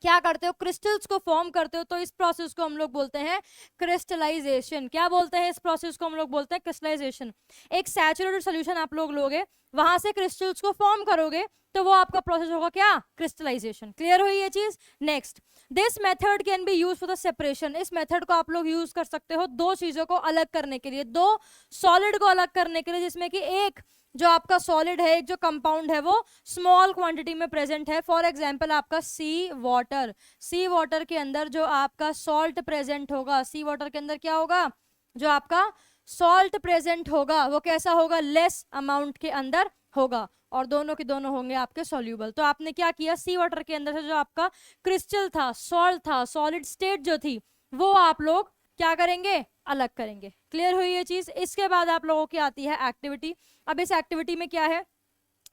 क्या करते हो? क्रिस्टल्स को फॉर्म करते हो, तो इस प्रोसेस को हम लोग बोलते हैं क्रिस्टलाइजेशन। क्या बोलते हैं? इस प्रोसेस को हम लोग बोलते हैं क्रिस्टलाइजेशन। एक सैचुरेटेड सॉल्यूशन आप लोग लोगे, वहां से क्रिस्टल्स को फॉर्म करोगे, तो वो आपका प्रोसेस होगा क्या? क्रिस्टलाइजेशन। क्लियर हुई ये चीज? Next, this method can be use for the separation. इस मेथड को आप लोग यूज कर सकते हो दो चीजों को अलग करने के लिए, दो सॉलिड को अलग करने के लिए, जिसमें कि एक जो आपका सॉलिड है, एक जो कंपाउंड है वो स्मॉल क्वांटिटी में प्रेजेंट है। फॉर एग्जांपल आपका सी वाटर। सी वाटर के अंदर जो आपका सॉल्ट प्रेजेंट होगा, सी वाटर के अंदर क्या होगा? जो आपका सॉल्ट प्रेजेंट होगा वो कैसा होगा? लेस अमाउंट के अंदर होगा, और दोनों के दोनों होंगे आपके सॉल्यूबल। तो आपने क्या किया? सी वाटर के अंदर से जो आपका क्रिस्टल था, सॉल्ट था, सॉलिड स्टेट जो थी, वो आप लोग क्या करेंगे? अलग करेंगे। क्लियर हुई ये चीज? इसके बाद आप लोगों की आती है एक्टिविटी। अब इस एक्टिविटी में क्या है?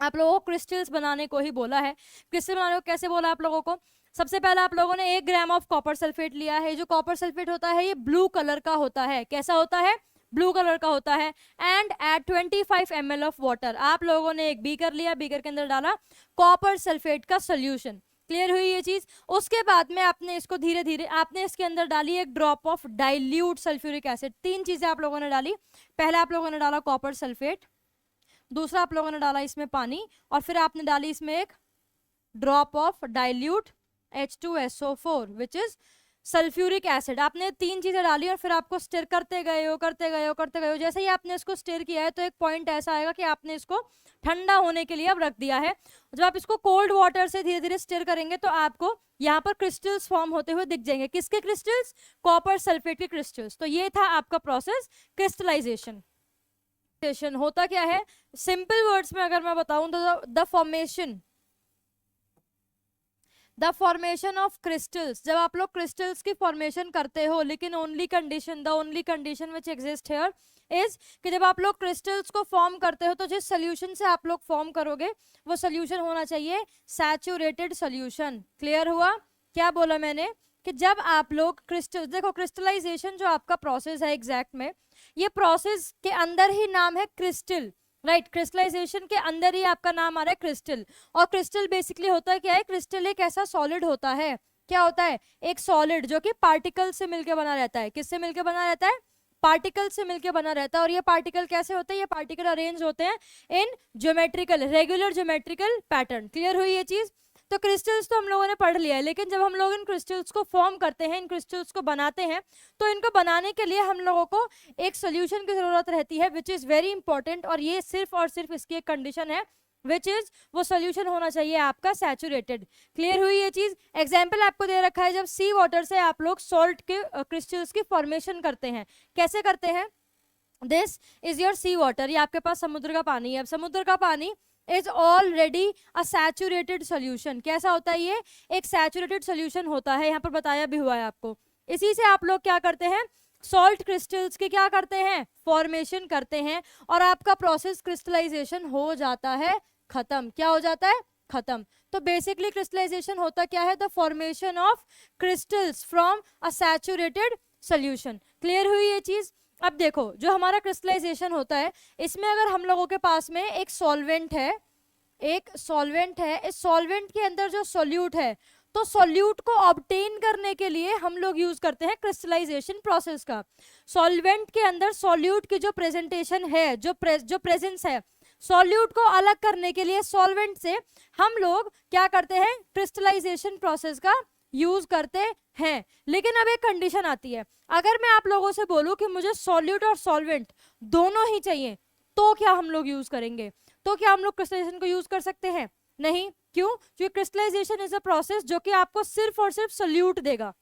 आप लोगों को क्रिस्टल्स बनाने को ही बोला है। क्रिस्टल बनाने को कैसे बोला आप लोगों को? सबसे पहले आप लोगों ने 1 ग्राम ऑफ कॉपर सल्फेट लिया है। जो कॉपर सल्फेट होता है ये ब्लू कलर का होता है। कैसा होता है? ब्लू कलर का होता है। And at 25 ml of water. आप लोगों ने एक बीकर लिया, बीकर के अंदर डाला कॉपर सल्फेट का सोल्यूशन। क्लियर हुई ये चीज? उसके बाद में आपने इसको धीरे धीरे आपने इसके अंदर डाली एक drop of dilute sulphuric acid. 3 चीजें आप लोगों ने डाली। पहले आप लोगों ने डाला कॉपर सल्फेट, दूसरा आप लोगों ने डाला इसमें पानी, और फिर आपने डाली इसमें एक drop of dilute H2SO4 which is sulphuric acid. आपने 3 चीजें डाली और फिर आपको स्टिर करते गए हो। जैसे ही आपने इसको स्टिर किया है तो एक पॉइंट ऐसा आएगा कि आपने इसको ठंडा होने के लिए अब रख दिया है। जब आप इसको कोल्ड वाटर से धीरे धीरे स्टिर करेंगे तो आपको यहाँ पर क्रिस्टल्स फॉर्म होते हुए दिख जाएंगे। किसके क्रिस्टल्स? कॉपर सल्फेट के क्रिस्टल्स। तो ये था आपका प्रोसेस क्रिस्टलाइजेशन। होता क्या है, सिंपल वर्ड्स में अगर मैं बताऊं तो द फॉर्मेशन ऑफ क्रिस्टल्स। जब आप लोग क्रिस्टल्स की फॉर्मेशन करते हो, लेकिन the only condition which exist here is कि जब आप लोग क्रिस्टल्स को फॉर्म करते हो तो जिस सोल्यूशन से आप लोग फॉर्म करोगे वो सोल्यूशन होना चाहिए सैचुरेटेड सोल्यूशन। क्लियर हुआ? क्या बोला मैंने कि जब आप लोग क्रिस्टल्स, देखो क्रिस्टलाइजेशन जो आपका प्रोसेस है एग्जैक्ट में, ये प्रोसेस के अंदर ही नाम है क्रिस्टल, राइट। क्रिस्टलाइजेशन के अंदर ही आपका नाम आ रहा है क्रिस्टल। और क्रिस्टल बेसिकली होता है क्या है? क्रिस्टल एक ऐसा सॉलिड होता है, क्या होता है? एक सॉलिड जो कि पार्टिकल से मिलकर बना रहता है। किससे मिलकर बना रहता है? पार्टिकल से मिलकर बना रहता है। और ये पार्टिकल कैसे होते हैं? ये पार्टिकल अरेंज होते हैं in regular geometrical pattern. Clear हुई ये चीज? तो क्रिस्टल्स तो हम लोगों ने पढ़ लिया है, लेकिन जब हम लोग इन क्रिस्टल्स को फॉर्म करते हैं, इन क्रिस्टल्स को बनाते हैं, तो इनको बनाने के लिए हम लोगों को एक सोल्यूशन की जरूरत रहती है विच इज वेरी इंपॉर्टेंट। और ये सिर्फ और सिर्फ इसकी एक कंडीशन है विच इज वो सोल्यूशन होना चाहिए आपका सैचुरेटेड। क्लियर हुई ये चीज? एग्जाम्पल आपको दे रखा है, जब सी वाटर से आप लोग सॉल्ट के क्रिस्टल्स की फॉर्मेशन करते हैं, कैसे करते हैं? This is your sea water, ये आपके पास समुद्र का पानी है। अब समुद्र का पानी is already a saturated solution. कैसा होता है ये? एक सैचुरेटेड सोल्यूशन होता है, यहाँ पर बताया भी हुआ है आपको। इसी से आप लोग क्या करते हैं? सॉल्ट क्रिस्टल्स के क्या करते हैं? फॉर्मेशन करते हैं, और आपका प्रोसेस क्रिस्टलाइजेशन हो जाता है खत्म। क्या हो जाता है? खत्म। तो बेसिकली क्रिस्टलाइजेशन होता क्या है? The formation of crystals from a saturated solution. Clear हुई ये चीज? अब देखो, जो हमारा क्रिस्टलाइजेशन होता है, इसमें अगर हम लोगों के पास में एक सॉल्वेंट है, इस सॉल्वेंट के अंदर जो सोल्यूट है, तो सोल्यूट को ऑब्टेन करने के लिए हम लोग यूज करते हैं क्रिस्टलाइजेशन प्रोसेस का। सॉल्वेंट के अंदर सोल्यूट की जो प्रेजेंटेशन है, जो प्रेजेंस है, सॉल्यूट को अलग करने के लिए सॉल्वेंट से हम लोग क्या करते हैं? क्रिस्टलाइजेशन प्रोसेस का यूज करते हैं। लेकिन अब एक कंडीशन आती है, अगर मैं आप लोगों से बोलूं कि मुझे सॉल्यूट और सॉल्वेंट दोनों ही चाहिए, तो क्या हम लोग यूज करेंगे? तो क्या हम लोग क्रिस्टलाइजेशन को यूज कर सकते हैं? नहीं। क्यों? क्योंकि क्रिस्टलाइजेशन इज अ प्रोसेस जो कि आपको सिर्फ और सिर्फ सॉल्यूट देगा,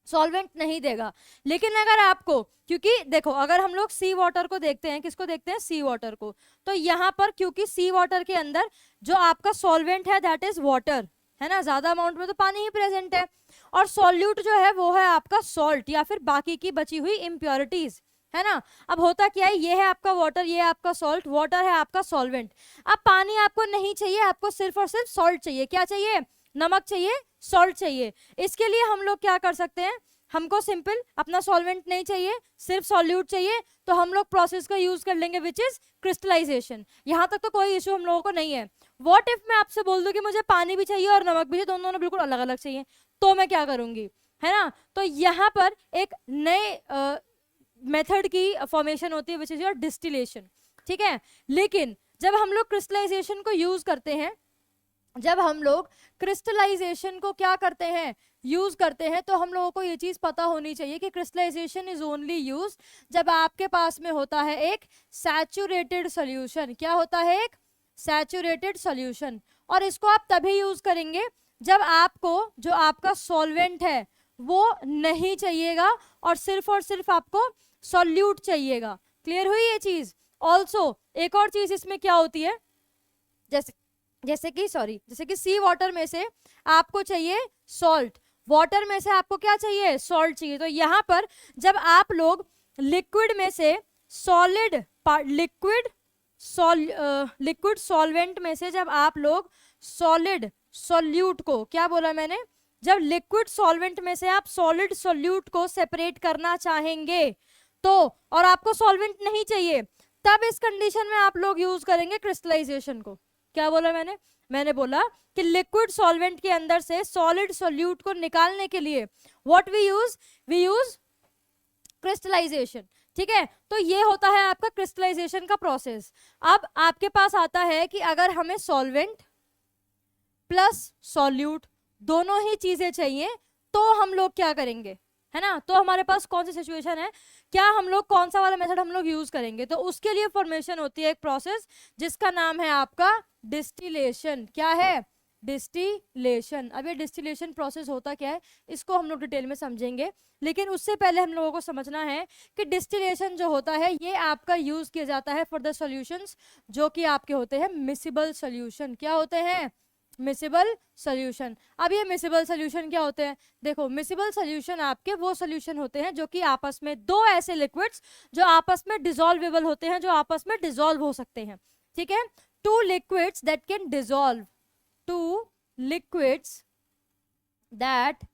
सॉल्वेंट नहीं देगा। लेकिन अगर आपको, क्योंकि देखो, अगर हम लोग सी वाटर को देखते हैं, किसको देखते हैं? सी वाटर को। तो यहाँ पर क्योंकि सी वाटर के अंदर जो आपका सॉल्वेंट है दैट इज वाटर, है ना, ज्यादा अमाउंट में तो पानी ही प्रेजेंट है, और सॉल्यूट जो है वो है आपका सॉल्ट या फिर बाकी की बची हुई इम्प्योरिटीज, है ना। अब होता क्या है? ये है आपका वाटर, ये है आपका सॉल्ट, वाटर है आपका सॉल्वेंट। अब पानी आपको नहीं चाहिए, आपको सिर्फ और सिर्फ सॉल्ट चाहिए। क्या चाहिए? नमक चाहिए, सॉल्ट चाहिए। इसके लिए हम लोग क्या कर सकते हैं? हमको सिंपल अपना सॉल्वेंट नहीं चाहिए, सिर्फ सॉल्यूट चाहिए, तो हम लोग प्रोसेस का यूज कर लेंगे विच इज क्रिस्टलाइजेशन। यहां तक तो कोई इशू हम लोगों को नहीं है। व्हाट इफ मैं आपसे बोल दूं कि मुझे पानी भी चाहिए और नमक भी चाहिए, दोनों बिल्कुल अलग अलग चाहिए, तो मैं क्या करूंगी? है ना। तो यहाँ पर एक नए मेथड की फॉर्मेशन होती है विच इज योर डिस्टिलेशन। ठीक है। लेकिन जब हम लोग क्रिस्टलाइजेशन को यूज करते हैं, जब हम लोग क्रिस्टलाइजेशन को क्या करते हैं? यूज करते हैं, तो हम लोगों को ये चीज पता होनी चाहिए कि क्रिस्टलाइजेशन इज ओनली यूज जब आपके पास में होता है एक सैचुरेटेड सोल्यूशन। क्या होता है? एक सैचुरेटेड सोल्यूशन। और इसको आप तभी यूज करेंगे जब आपको जो आपका सॉल्वेंट है वो नहीं चाहिएगा और सिर्फ आपको सॉल्यूट चाहिएगा। क्लियर हुई ये चीज? ऑल्सो एक और चीज इसमें क्या होती है, जैसे कि सी वाटर में से आपको चाहिए सॉल्ट, वाटर में से आपको क्या चाहिए? सॉल्ट चाहिए। तो यहाँ पर जब आप लोग लिक्विड में से लिक्विड सॉल्वेंट में से जब आप लोग सॉलिड सोल्यूट को, क्या बोला मैंने? जब लिक्विड सॉल्वेंट में से आप सॉलिड सोल्यूट को सेपरेट करना चाहेंगे, तो और आपको सॉल्वेंट नहीं चाहिए, तब इस कंडीशन में आप लोग यूज करेंगे क्रिस्टलाइजेशन को। क्या बोला मैंने? मैंने बोला कि लिक्विड सॉल्वेंट के अंदर से सॉलिड सोल्यूट को निकालने के लिए व्हाट वी यूज क्रिस्टलाइजेशन। ठीक है। तो ये होता है आपका क्रिस्टलाइजेशन का प्रोसेस। अब आपके पास आता है कि अगर हमें सॉल्वेंट प्लस सॉल्यूट दोनों ही चीजें चाहिए, तो हम लोग क्या करेंगे, है ना। तो हमारे पास कौन सी सिचुएशन है, क्या हम लोग कौन सा वाला मेथड हम लोग यूज करेंगे, तो उसके लिए फॉर्मेशन होती है एक प्रोसेस जिसका नाम है आपका डिस्टिलेशन। क्या है, डिस्टिलेशन। अब ये डिस्टिलेशन प्रोसेस होता क्या है, इसको हम लोग डिटेल में समझेंगे, लेकिन उससे पहले हम लोगों को समझना है कि डिस्टिलेशन जो होता है ये आपका यूज किया जाता है फॉर द सॉल्यूशंस जो कि आपके होते हैं मिसिबल सॉल्यूशन। क्या होते हैं, मिसिबल सॉल्यूशन। अब ये मिसिबल सॉल्यूशन क्या होते हैं, देखो मिसिबल सॉल्यूशन आपके वो सॉल्यूशन होते हैं जो कि आपस में, दो ऐसे लिक्विड्स जो आपस में डिसॉल्वेबल होते हैं, जो आपस में डिसॉल्व हो सकते हैं, ठीक है। Two liquids that can dissolve, two liquids that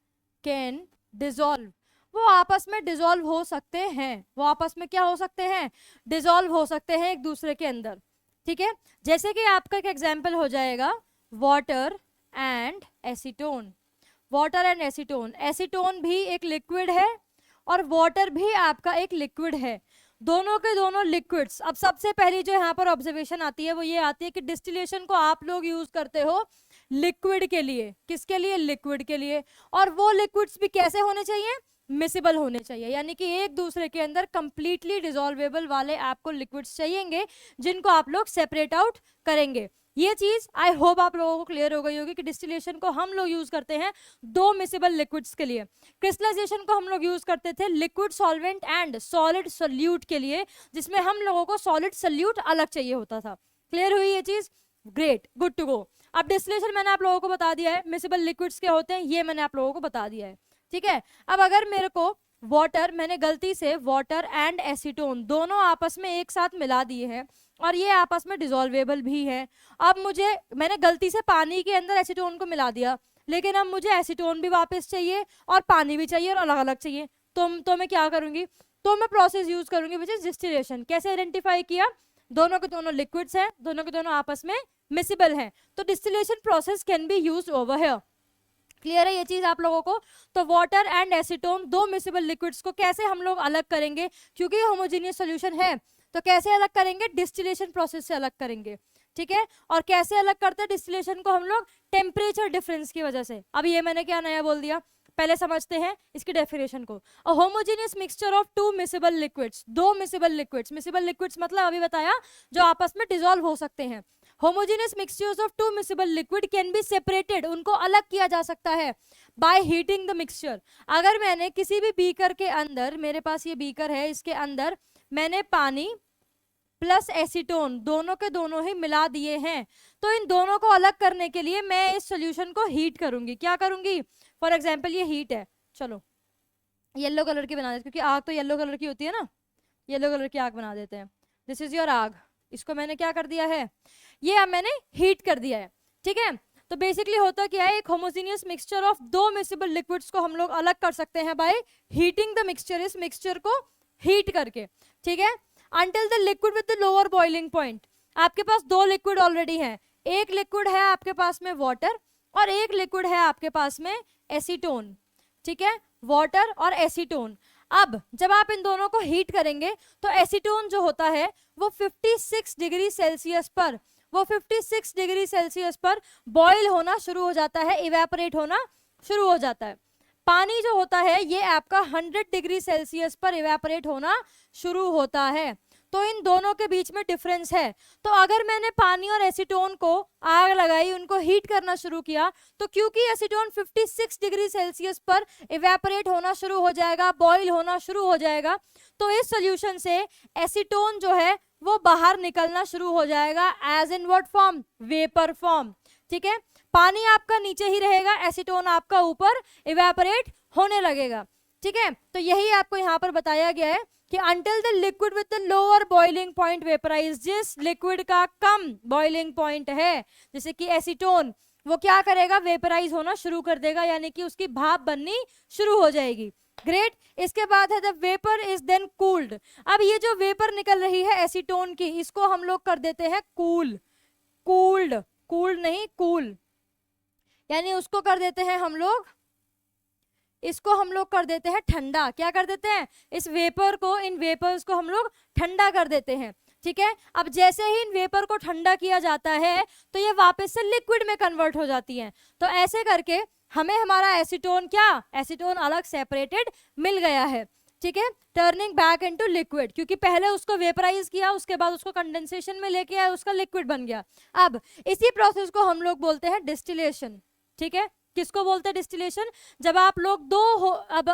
can dissolve, वो आपस में डिसॉल्व हो सकते हैं, वो आपस में क्या हो सकते हैं, डिसॉल्व हो सकते हैं एक दूसरे के अंदर, ठीक है। जैसे कि आपका एक एग्जांपल हो जाएगा water and acetone. Water and acetone, acetone भी एक लिक्विड है और वाटर भी आपका एक लिक्विड है, दोनों के दोनों लिक्विड्स। अब सबसे पहली जो यहाँ पर ऑब्जर्वेशन आती है वो ये आती है कि डिस्टिलेशन को आप लोग यूज करते हो लिक्विड के लिए, किसके लिए, लिक्विड के लिए, और वो लिक्विड्स भी कैसे होने चाहिए, मिसिबल होने चाहिए, यानी कि एक दूसरे के अंदर कंप्लीटली डिसॉल्वेबल वाले आपको लिक्विड्स चाहिएंगे जिनको आप लोग सेपरेट आउट करेंगे। ये चीज आई होप आप लोगों को क्लियर हो गई होगी कि डिस्टिलेशन को हम लोग यूज करते हैं दो मिसिबल लिक्विड्स के लिए, क्रिस्टलाइजेशन को हम लोग यूज करते थे liquid solvent and solid solute के लिए, जिसमें हम लोगों को सॉलिड सोल्यूट अलग चाहिए होता था। क्लियर हुई ये चीज, ग्रेट, गुड टू गो। अब डिस्टिलेशन मैंने आप लोगों को बता दिया है, मिसिबल लिक्विड्स क्या होते हैं ये मैंने आप लोगों को बता दिया है, ठीक है। अब अगर मेरे को वाटर, मैंने गलती से वाटर एंड एसीटोन दोनों आपस में एक साथ मिला दिए हैं और ये आपस में डिसॉल्वेबल भी है, अब मुझे, मैंने गलती से पानी के अंदर एसीटोन को मिला दिया, लेकिन अब मुझे एसीटोन भी वापस चाहिए और पानी भी चाहिए और अलग अलग चाहिए, तो मैं क्या करूंगी, तो मैं प्रोसेस यूज करूंगी विच इज डिस्टिलेशन। कैसे आइडेंटिफाई किया, दोनों के दोनों लिक्विड्स हैं, दोनों के दोनों आपस में मिसिबल हैं, तो distillation process can be used over here. Clear है ये चीज आप लोगों को। तो वाटर एंड एसीटोन दो मिसिबल लिक्विड्स को कैसे हम लोग अलग करेंगे, क्योंकि होमोजेनियस सॉल्यूशन है तो कैसे अलग करेंगे, डिस्टिलेशन प्रोसेस से अलग करेंगे, ठीक है। और कैसे अलग करते हैं डिस्टिलेशन को हम लोग, टेम्परेचर डिफरेंस की वजह से। अब ये मैंने क्या नया बोल दिया, पहले समझते हैं इसकी डेफिनेशन को। अ homogeneous mixture of two miscible liquids, दो मिसिबल लिक्विड्स, मिसिबल लिक्विड्स मतलब अभी बताया जो आपस में डिसॉल्व हो सकते हैं। Homogeneous mixtures of two miscible liquid can be separated, उनको अलग किया जा सकता है बाय हीटिंग द मिक्सचर। अगर मैंने किसी भी बीकर के अंदर, मेरे पास ये बीकर है, इसके अंदर मैंने पानी प्लस एसीटोन दोनों के दोनों ही मिला दिए हैं, तो इन दोनों को अलग करने के लिए मैं इस सॉल्यूशन को हीट करूंगी। क्या करूंगी, फॉर एग्जांपल ये हीट है, चलो येलो कलर की बना देते, क्योंकि आग तो येलो कलर की होती है ना, येलो कलर की आग बना देते हैं। दिस इज योर आग, इसको मैंने क्या कर दिया है, ये अब मैंने हीट कर दिया है, ठीक है। तो बेसिकली होता क्या है, एक होमोजेनियस मिक्सचर ऑफ दो मिसिबल लिक्विड्स को हम लोग अलग कर सकते हैं बाय हीटिंग द मिक्सचर, इस मिक्सचर को हीट करके, ठीक है। Until the liquid with the lower boiling point, आपके पास दो लिक्विड ऑलरेडी हैं, एक लिक्विड है आपके पास में वाटर और एक लिक्विड है आपके पास में एसीटोन, ठीक है, वाटर और एसीटोन। अब जब आप इन दोनों को हीट करेंगे तो एसीटोन जो होता है वो 56 डिग्री सेल्सियस पर, वो 56 डिग्री सेल्सियस पर बॉयल होना शुरू हो जाता है, इवेपोरेट होना शुरू हो जाता है। पानी जो होता है ये आपका 100 डिग्री सेल्सियस पर इवेपोरेट होना शुरू होता है, तो इन दोनों के बीच में डिफरेंस है। तो अगर मैंने पानी और एसीटोन को आग लगाई, उनको हीट करना शुरू किया, तो क्योंकि एसीटोन 56 डिग्री सेल्सियस पर इवेपोरेट होना शुरू हो जाएगा, बॉईल होना शुरू हो जाएगा, तो इस सोल्यूशन से एसीटोन जो है वो बाहर निकलना शुरू हो जाएगा, as in what form, vapour form, ठीक है। पानी आपका नीचे ही रहेगा, एसीटोन आपका ऊपर इवेपोरेट होने लगेगा, ठीक है। तो यही आपको यहाँ पर बताया गया है कि until the liquid with the lower boiling point vaporise, जिस लिक्विड का कम बॉइलिंग पॉइंट है, जैसे कि एसीटोन, वो क्या करेगा, वेपराइज होना शुरू कर देगा, यानी कि उसकी भाप बननी शुरू हो जाएगी। ग्रेट। इसके बाद है the vapour is then cooled. अब ये जो वेपर निकल रही है एसीटोन की, इसको हम लोग कर देते हैं कूल, कूल्ड, कूल्ड नहीं कूल, यानी उसको कर देते हैं हम लोग, इसको हम लोग कर देते हैं ठंडा। क्या कर देते हैं, इस वेपर को, इन वेपर्स को हम लोग ठंडा कर देते हैं, ठीक है। अब जैसे ही इन वेपर को ठंडा किया जाता है तो ये वापस से लिक्विड में कन्वर्ट हो जाती हैं। तो ऐसे करके हमें हमारा एसीटोन क्या, एसीटोन अलग सेपरेटेड मिल गया है, ठीक है, टर्निंग बैक इनटू लिक्विड, क्योंकि पहले उसको वेपराइज किया, उसके बाद उसको कंडेंसेशन में लेके आया, उसका लिक्विड बन गया। अब इसी प्रोसेस को हम लोग बोलते हैं डिस्टिलेशन, ठीक है। किसको बोलते हैं डिस्टिलेशन? जब आप लोग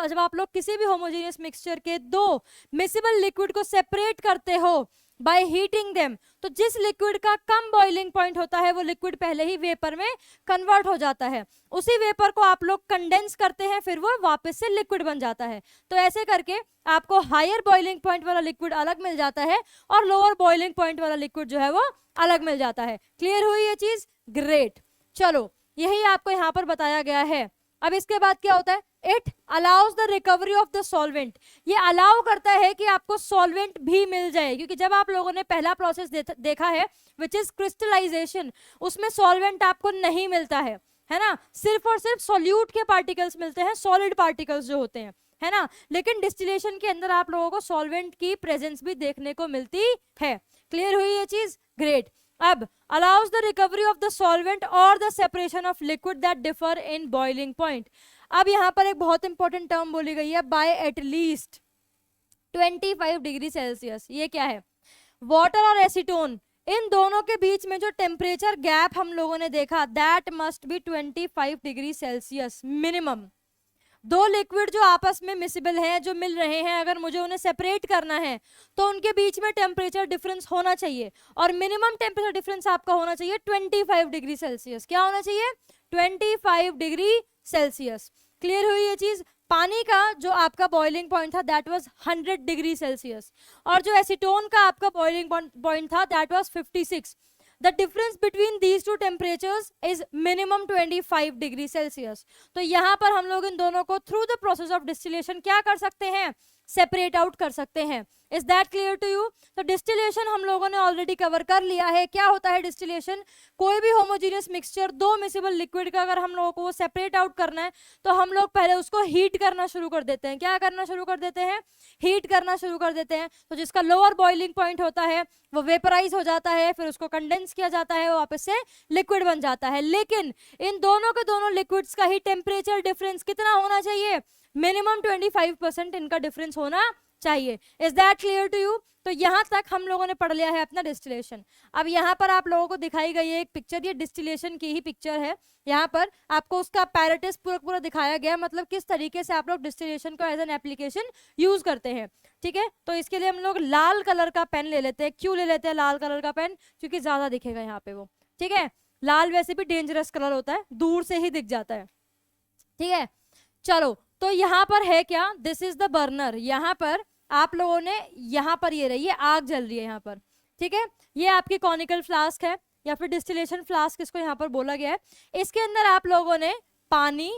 जब आप लोग किसी भी होमोजेनियस मिक्सचर के दो मिसिबल लिक्विड को सेपरेट करते हो बाय हीटिंग देम, तो जिस लिक्विड का कम बॉइलिंग पॉइंट होता है वो लिक्विड पहले ही वेपर में कन्वर्ट हो जाता है, उसी वेपर को आप लोग कंडेंस करते हैं, फिर वो वापस से लिक्विड बन जाता है। तो ऐसे करके आपको हायर बॉइलिंग पॉइंट वाला लिक्विड अलग मिल जाता है और लोअर बॉइलिंग पॉइंट वाला लिक्विड जो है वो अलग मिल जाता है। क्लियर हुई ये चीज? ग्रेट। चलो, यही आपको यहाँ पर बताया गया है। अब इसके बाद क्या होता है? It allows the recovery of the solvent, ये अलाउ करता है कि आपको सॉल्वेंट भी मिल जाए, क्योंकि जब आप लोगों ने पहला प्रोसेस देखा है विच इज क्रिस्टलाइजेशन, उसमें सॉल्वेंट आपको नहीं मिलता है ना, सिर्फ और सिर्फ सॉल्यूट के पार्टिकल्स मिलते हैं, सॉलिड पार्टिकल्स जो होते हैं, है ना। लेकिन डिस्टिलेशन के अंदर आप लोगों को सॉल्वेंट की प्रेजेंस भी देखने को मिलती है। क्लियर हुई ये चीज? ग्रेट। अब allows the recovery of the solvent or the separation of liquid that differ in boiling point। अब यहाँ पर एक बहुत इंपॉर्टेंट टर्म बोली गई है, बाय एटलीस्ट 25 डिग्री सेल्सियस। ये क्या है? वाटर और एसीटोन, इन दोनों के बीच में जो टेम्परेचर गैप हम लोगों ने देखा, that must be 25 degree Celsius minimum. दो लिक्विड जो आपस में मिसिबल हैं, जो मिल रहे हैं, अगर मुझे उन्हें सेपरेट करना है तो उनके बीच में टेम्परेचर डिफरेंस होना चाहिए, और मिनिमम टेम्परेचर डिफरेंस आपका होना चाहिए 25 डिग्री सेल्सियस। क्या होना चाहिए? 25 डिग्री सेल्सियस। क्लियर हुई ये चीज? पानी का जो आपका बॉइलिंग पॉइंट था दैट वाज 100 डिग्री सेल्सियस, और जो एसीटोन का आपका बॉइलिंग पॉइंट था that was 56। The difference between these two temperatures is minimum 25 degree Celsius. तो यहाँ पर हम लोग इन दोनों को through the process of distillation क्या कर सकते हैं? सेपरेट आउट कर सकते हैं। Is that clear to you? तो डिस्टिलेशन हम लोगों ने ऑलरेडी कवर कर लिया है। क्या होता है डिस्टिलेशन? कोई भी होमोजेनियस मिक्सचर, दो मिसिबल लिक्विड का अगर हम लोगों को सेपरेट आउट करना है तो हम लोग पहले उसको हीट करना शुरू कर देते हैं। क्या करना शुरू कर देते हैं? हीट करना शुरू कर देते हैं। तो जिसका लोअर बॉइलिंग पॉइंट होता है वो वेपराइज हो जाता है, फिर उसको कंडेंस किया जाता है, वो वापस से लिक्विड बन जाता है। लेकिन इन दोनों के दोनों लिक्विड्स का ही टेम्परेचर डिफरेंस कितना होना चाहिए? मिनिमम 25% इनका डिफरेंस होना चाहिए। Is that clear to you? तो यहाँ तक हम लोगों ने पढ़ लिया है अपना डिस्टिलेशन। अब यहाँ पर आप लोगों को दिखाई गई है एक पिक्चर, ये डिस्टिलेशन की ही पिक्चर है। यहाँ पर आपको उसका पैरेटिस पूरा दिखाया गया, मतलब किस तरीके से आप लोग डिस्टिलेशन को एज एन एप्लीकेशन यूज करते हैं। ठीक है, तो इसके लिए हम लोग लाल कलर का पेन ले लेते हैं। क्यों ले लेते हैं लाल कलर का पेन? क्योंकि ज्यादा दिखेगा यहाँ पे वो। ठीक है, लाल वैसे भी डेंजरस कलर होता है, दूर से ही दिख जाता है। ठीक है, चलो, तो यहाँ पर है क्या? This is the burner. यहाँ पर आप लोगों ने, यहाँ पर ये रही है, आग जल रही है यहाँ पर। ठीक है, ये आपकी कॉनिकल फ्लास्क है या फिर डिस्टिलेशन फ्लास्क इसको यहाँ पर बोला गया है। इसके अंदर आप लोगों ने पानी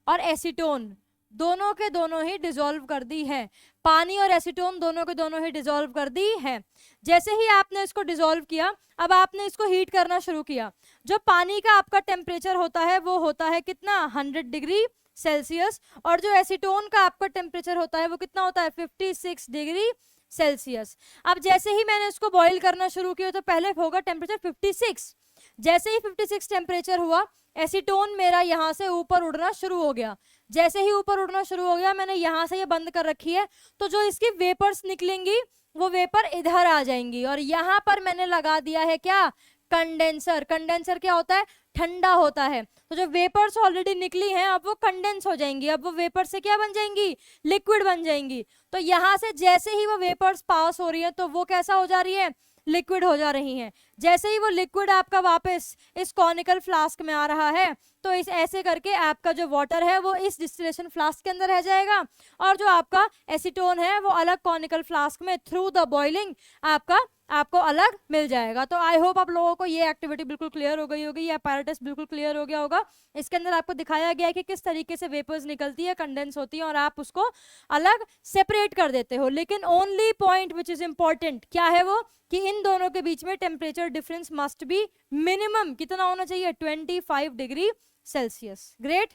और एसीटोन दोनों के दोनों ही डिसॉल्व कर दी है। पानी और एसीटोन दोनों के दोनों ही डिसॉल्व कर दी है। जैसे ही आपने इसको डिसॉल्व किया, अब आपने इसको हीट करना शुरू किया। जो पानी का आपका टेम्परेचर होता है वो होता है कितना? 100 डिग्री सेल्सियस। और जो एसीटोन का आपका टेम्परेचर होता है वो कितना होता है? 56 डिग्री सेल्सियस। अब जैसे ही मैंने इसको बॉईल करना शुरू किया तो पहले होगा टेम्परेचर 56। जैसे ही 56 टेम्परेचर हुआ, एसीटोन मेरा यहाँ से ऊपर उड़ना शुरू हो गया। जैसे ही ऊपर उड़ना शुरू हो गया, मैंने यहाँ से ये बंद कर रखी है, तो जो इसकी वेपर्स निकलेंगी वो वेपर इधर आ जाएंगी। और यहाँ पर मैंने लगा दिया है क्या? कंडेंसर। कंडेंसर क्या होता है? ठंडा होता है। तो जो वेपर्स ऑलरेडी निकली हैं अब वो कंडेंस हो जाएंगी, अब वो वेपर से क्या बन जाएंगी? लिक्विड बन जाएंगी। तो यहाँ से जैसे ही वो वेपर्स पास हो रही है तो वो कैसा हो जा रही है? लिक्विड हो जा रही हैं। जैसे ही वो लिक्विड आपका वापस इस कॉनिकल फ्लास्क में आ रहा है तो इस ऐसे करके आपका जो वाटर है वो इस डिस्टिलेशन फ्लास्क के अंदर रह जाएगा, और जो आपका एसीटोन है वो अलग कॉनिकल फ्लास्क में थ्रू द बॉइलिंग आपको अलग मिल जाएगा। तो आई होप आप लोगों को ये एक्टिविटी बिल्कुल क्लियर हो गई होगी, ये apparatus बिल्कुल क्लियर हो गया होगा। इसके अंदर आपको दिखाया गया है कि किस तरीके से वेपर्स निकलती है, कंडेंस होती है, और आप उसको अलग सेपरेट कर देते हो। लेकिन only point which is important क्या है वो? कि इन दोनों के बीच में temperature difference must be minimum कितना होना चाहिए? 25 डिग्री सेल्सियस। ग्रेट,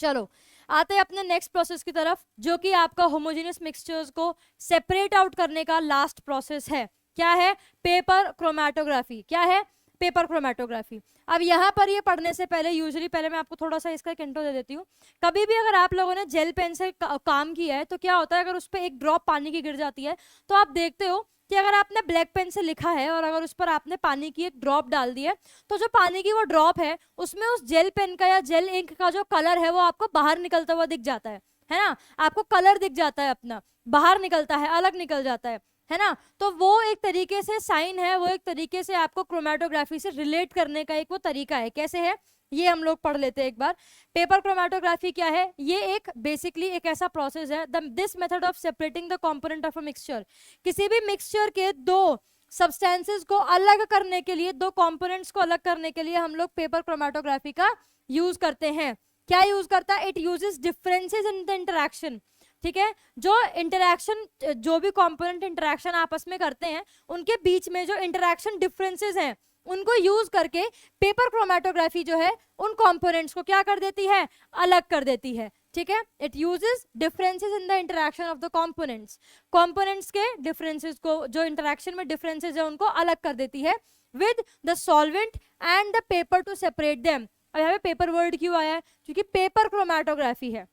चलो आते हैं अपने नेक्स्ट प्रोसेस की तरफ, जो कि आपका होमोजेनियस मिक्सचर्स को सेपरेट आउट करने का लास्ट प्रोसेस है। क्या है? Paper chromatography. क्या है? Paper chromatography. अब यहाँ पर ये पढ़ने से पहले यूजुअली पहले मैं आपको थोड़ा सा इसका एक इंट्रो दे देती हूँ। कभी भी अगर आप लोगों ने जेल पेन से काम किया है तो क्या होता है, अगर उस पर एक ड्रॉप पानी की गिर जाती है तो आप देखते हो कि अगर आपने ब्लैक पेन से लिखा है और अगर उस पर आपने पानी की एक ड्रॉप डाल दी है तो जो पानी की वो ड्रॉप है उसमें उस जेल पेन का या जेल इंक का जो कलर है वो आपको बाहर निकलता हुआ दिख जाता है ना, आपको कलर दिख जाता है, अपना बाहर निकलता है, अलग निकल जाता है ना। तो वो एक तरीके से साइन है, वो एक तरीके से आपको क्रोमेटोग्राफी से रिलेट करने का एक वो तरीका है। कैसे है ये हम लोग पढ़ लेते हैं एक बार। पेपर क्रोमेटोग्राफी क्या है, ये एक बेसिकली एक ऐसा प्रोसेस है, this method of separating the component of a mixture. किसी भी मिक्सचर के दो सब्सटेंसेस को अलग करने के लिए, दो कंपोनेंट्स को अलग करने के लिए हम लोग पेपर क्रोमेटोग्राफी का यूज करते हैं। क्या यूज करता है, it uses differences in the interaction. ठीक है, जो इंटरेक्शन, जो भी कंपोनेंट इंटरेक्शन आपस में करते हैं उनके बीच में जो इंटरेक्शन डिफरेंसेस हैं उनको यूज करके पेपर क्रोमेटोग्राफी जो है उन कंपोनेंट्स को क्या कर देती है, अलग कर देती है। ठीक है, it uses differences in the interaction of the components. Components के डिफरेंसेस को, जो इंटरेक्शन में डिफरेंसेस है उनको अलग कर देती है with the solvent and the paper two separate them. अब यहाँ पे पेपर वर्ड क्यों आया है, क्योंकि पेपर क्रोमेटोग्राफी है।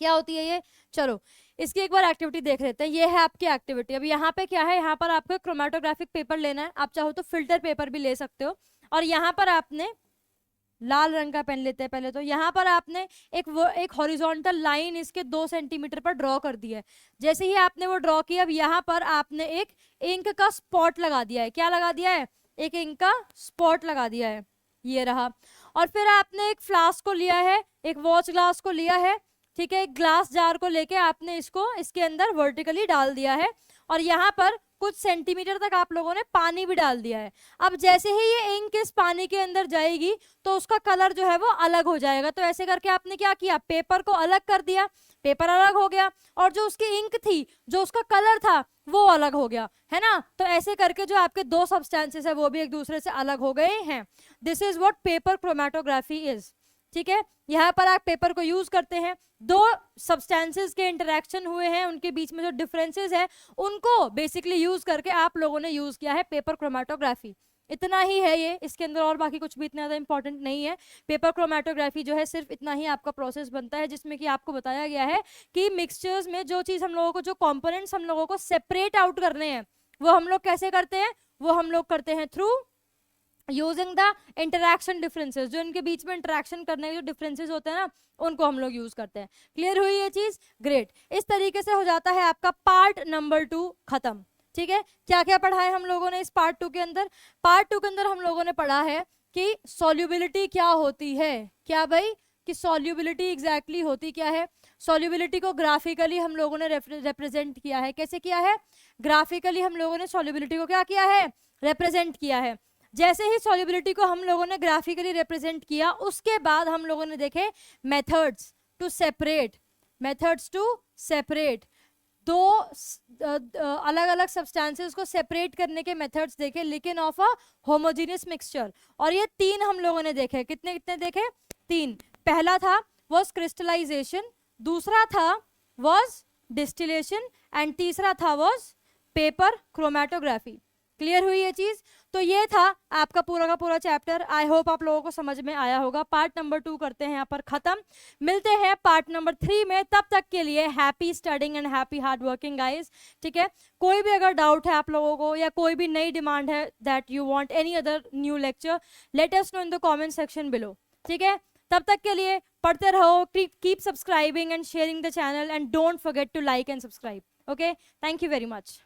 क्या होती है ये, चलो इसकी एक बार एक्टिविटी देख लेते हैं। ये है आपकी एक्टिविटी। अब यहाँ पे क्या है, यहाँ पर आपको क्रोमेटोग्राफिक पेपर लेना है, आप चाहो तो फिल्टर पेपर भी ले सकते हो। और यहाँ पर आपने लाल रंग का पेन लेते हैं पहले तो। यहाँ पर आपने एक हॉरिजॉन्टल लाइन इसके 2 सेंटीमीटर पर ड्रॉ कर दी है। जैसे ही आपने वो ड्रॉ किया, अब यहाँ पर आपने एक इंक का स्पॉट लगा दिया है। क्या लगा दिया है, एक इंक का स्पॉट लगा दिया है, ये रहा। और फिर आपने एक फ्लास्क को लिया है, एक वॉच ग्लास को लिया है, ठीक है, एक ग्लास जार को लेके आपने इसको इसके अंदर वर्टिकली डाल दिया है और यहाँ पर कुछ सेंटीमीटर तक आप लोगों ने पानी भी डाल दिया है। अब जैसे ही ये इंक इस पानी के अंदर जाएगी तो उसका कलर जो है वो अलग हो जाएगा। तो ऐसे करके आपने क्या किया, पेपर को अलग कर दिया, पेपर अलग हो गया और जो उसकी इंक थी, जो उसका कलर था वो अलग हो गया, है ना। तो ऐसे करके जो आपके दो सब्सटेंसेस है वो भी एक दूसरे से अलग हो गए हैं। This is what paper chromatography is. ठीक है, यहाँ पर आप पेपर को यूज करते हैं, दो सब्सटेंसेस के इंटरेक्शन हुए हैं, उनके बीच में जो डिफरेंसेस है उनको बेसिकली यूज करके आप लोगों ने यूज किया है पेपर क्रोमेटोग्राफी। इतना ही है ये, इसके अंदर और बाकी कुछ भी इतना ज़्यादा इंपॉर्टेंट नहीं है। पेपर क्रोमेटोग्राफी जो है सिर्फ इतना ही आपका प्रोसेस बनता है जिसमें कि आपको बताया गया है कि मिक्सचर्स में जो चीज़ हम लोगों को, जो कॉम्पोनेंट्स हम लोगों को सेपरेट आउट करने हैं वो हम लोग कैसे करते हैं, वो हम लोग करते हैं through using the interaction differences. जो इनके बीच में इंटरेक्शन करने के जो डिफरेंसेस होते हैं ना उनको हम लोग यूज करते हैं। क्लियर हुई ये चीज, ग्रेट। इस तरीके से हो जाता है आपका पार्ट नंबर 2 खत्म। ठीक है, क्या क्या पढ़ा है हम लोगों ने इस पार्ट 2 के अंदर। पार्ट 2 के अंदर हम लोगों ने पढ़ा है कि सॉल्युबिलिटी क्या होती है। क्या भाई, कि सॉल्युबिलिटी एग्जैक्टली होती क्या है। सॉल्युबिलिटी को ग्राफिकली हम लोगों ने रिप्रेजेंट किया है। कैसे किया है, ग्राफिकली हम लोगों ने सॉल्युबिलिटी को क्या किया है, रिप्रेजेंट किया है। जैसे ही सॉल्युबिलिटी को हम लोगों ने ग्राफिकली रिप्रेजेंट किया उसके बाद हम लोगों ने देखे मेथड्स टू सेपरेट दो अलग अलग सब्सटेंसेस को सेपरेट करने के मेथड्स देखे, लेकिन ऑफ अ होमोजेनियस मिक्सचर। और ये 3 हम लोगों ने देखे। कितने कितने देखे, 3। पहला था वाज क्रिस्टलाइजेशन, दूसरा था वाज डिस्टिलेशन एंड तीसरा था वाज पेपर क्रोमेटोग्राफी। क्लियर हुई ये चीज। तो ये था आपका पूरा का पूरा चैप्टर। आई होप आप लोगों को समझ में आया होगा। पार्ट नंबर 2 करते हैं यहाँ पर खत्म। मिलते हैं पार्ट नंबर 3 में। तब तक के लिए happy studying and happy hard working guys. ठीक है, कोई भी अगर डाउट है आप लोगों को या कोई भी नई डिमांड है that you want any other new lecture, let us know in the comment section below. ठीक है, तब तक के लिए पढ़ते रहो, keep subscribing and sharing the channel and don't forget to like and subscribe. Okay, thank you very much.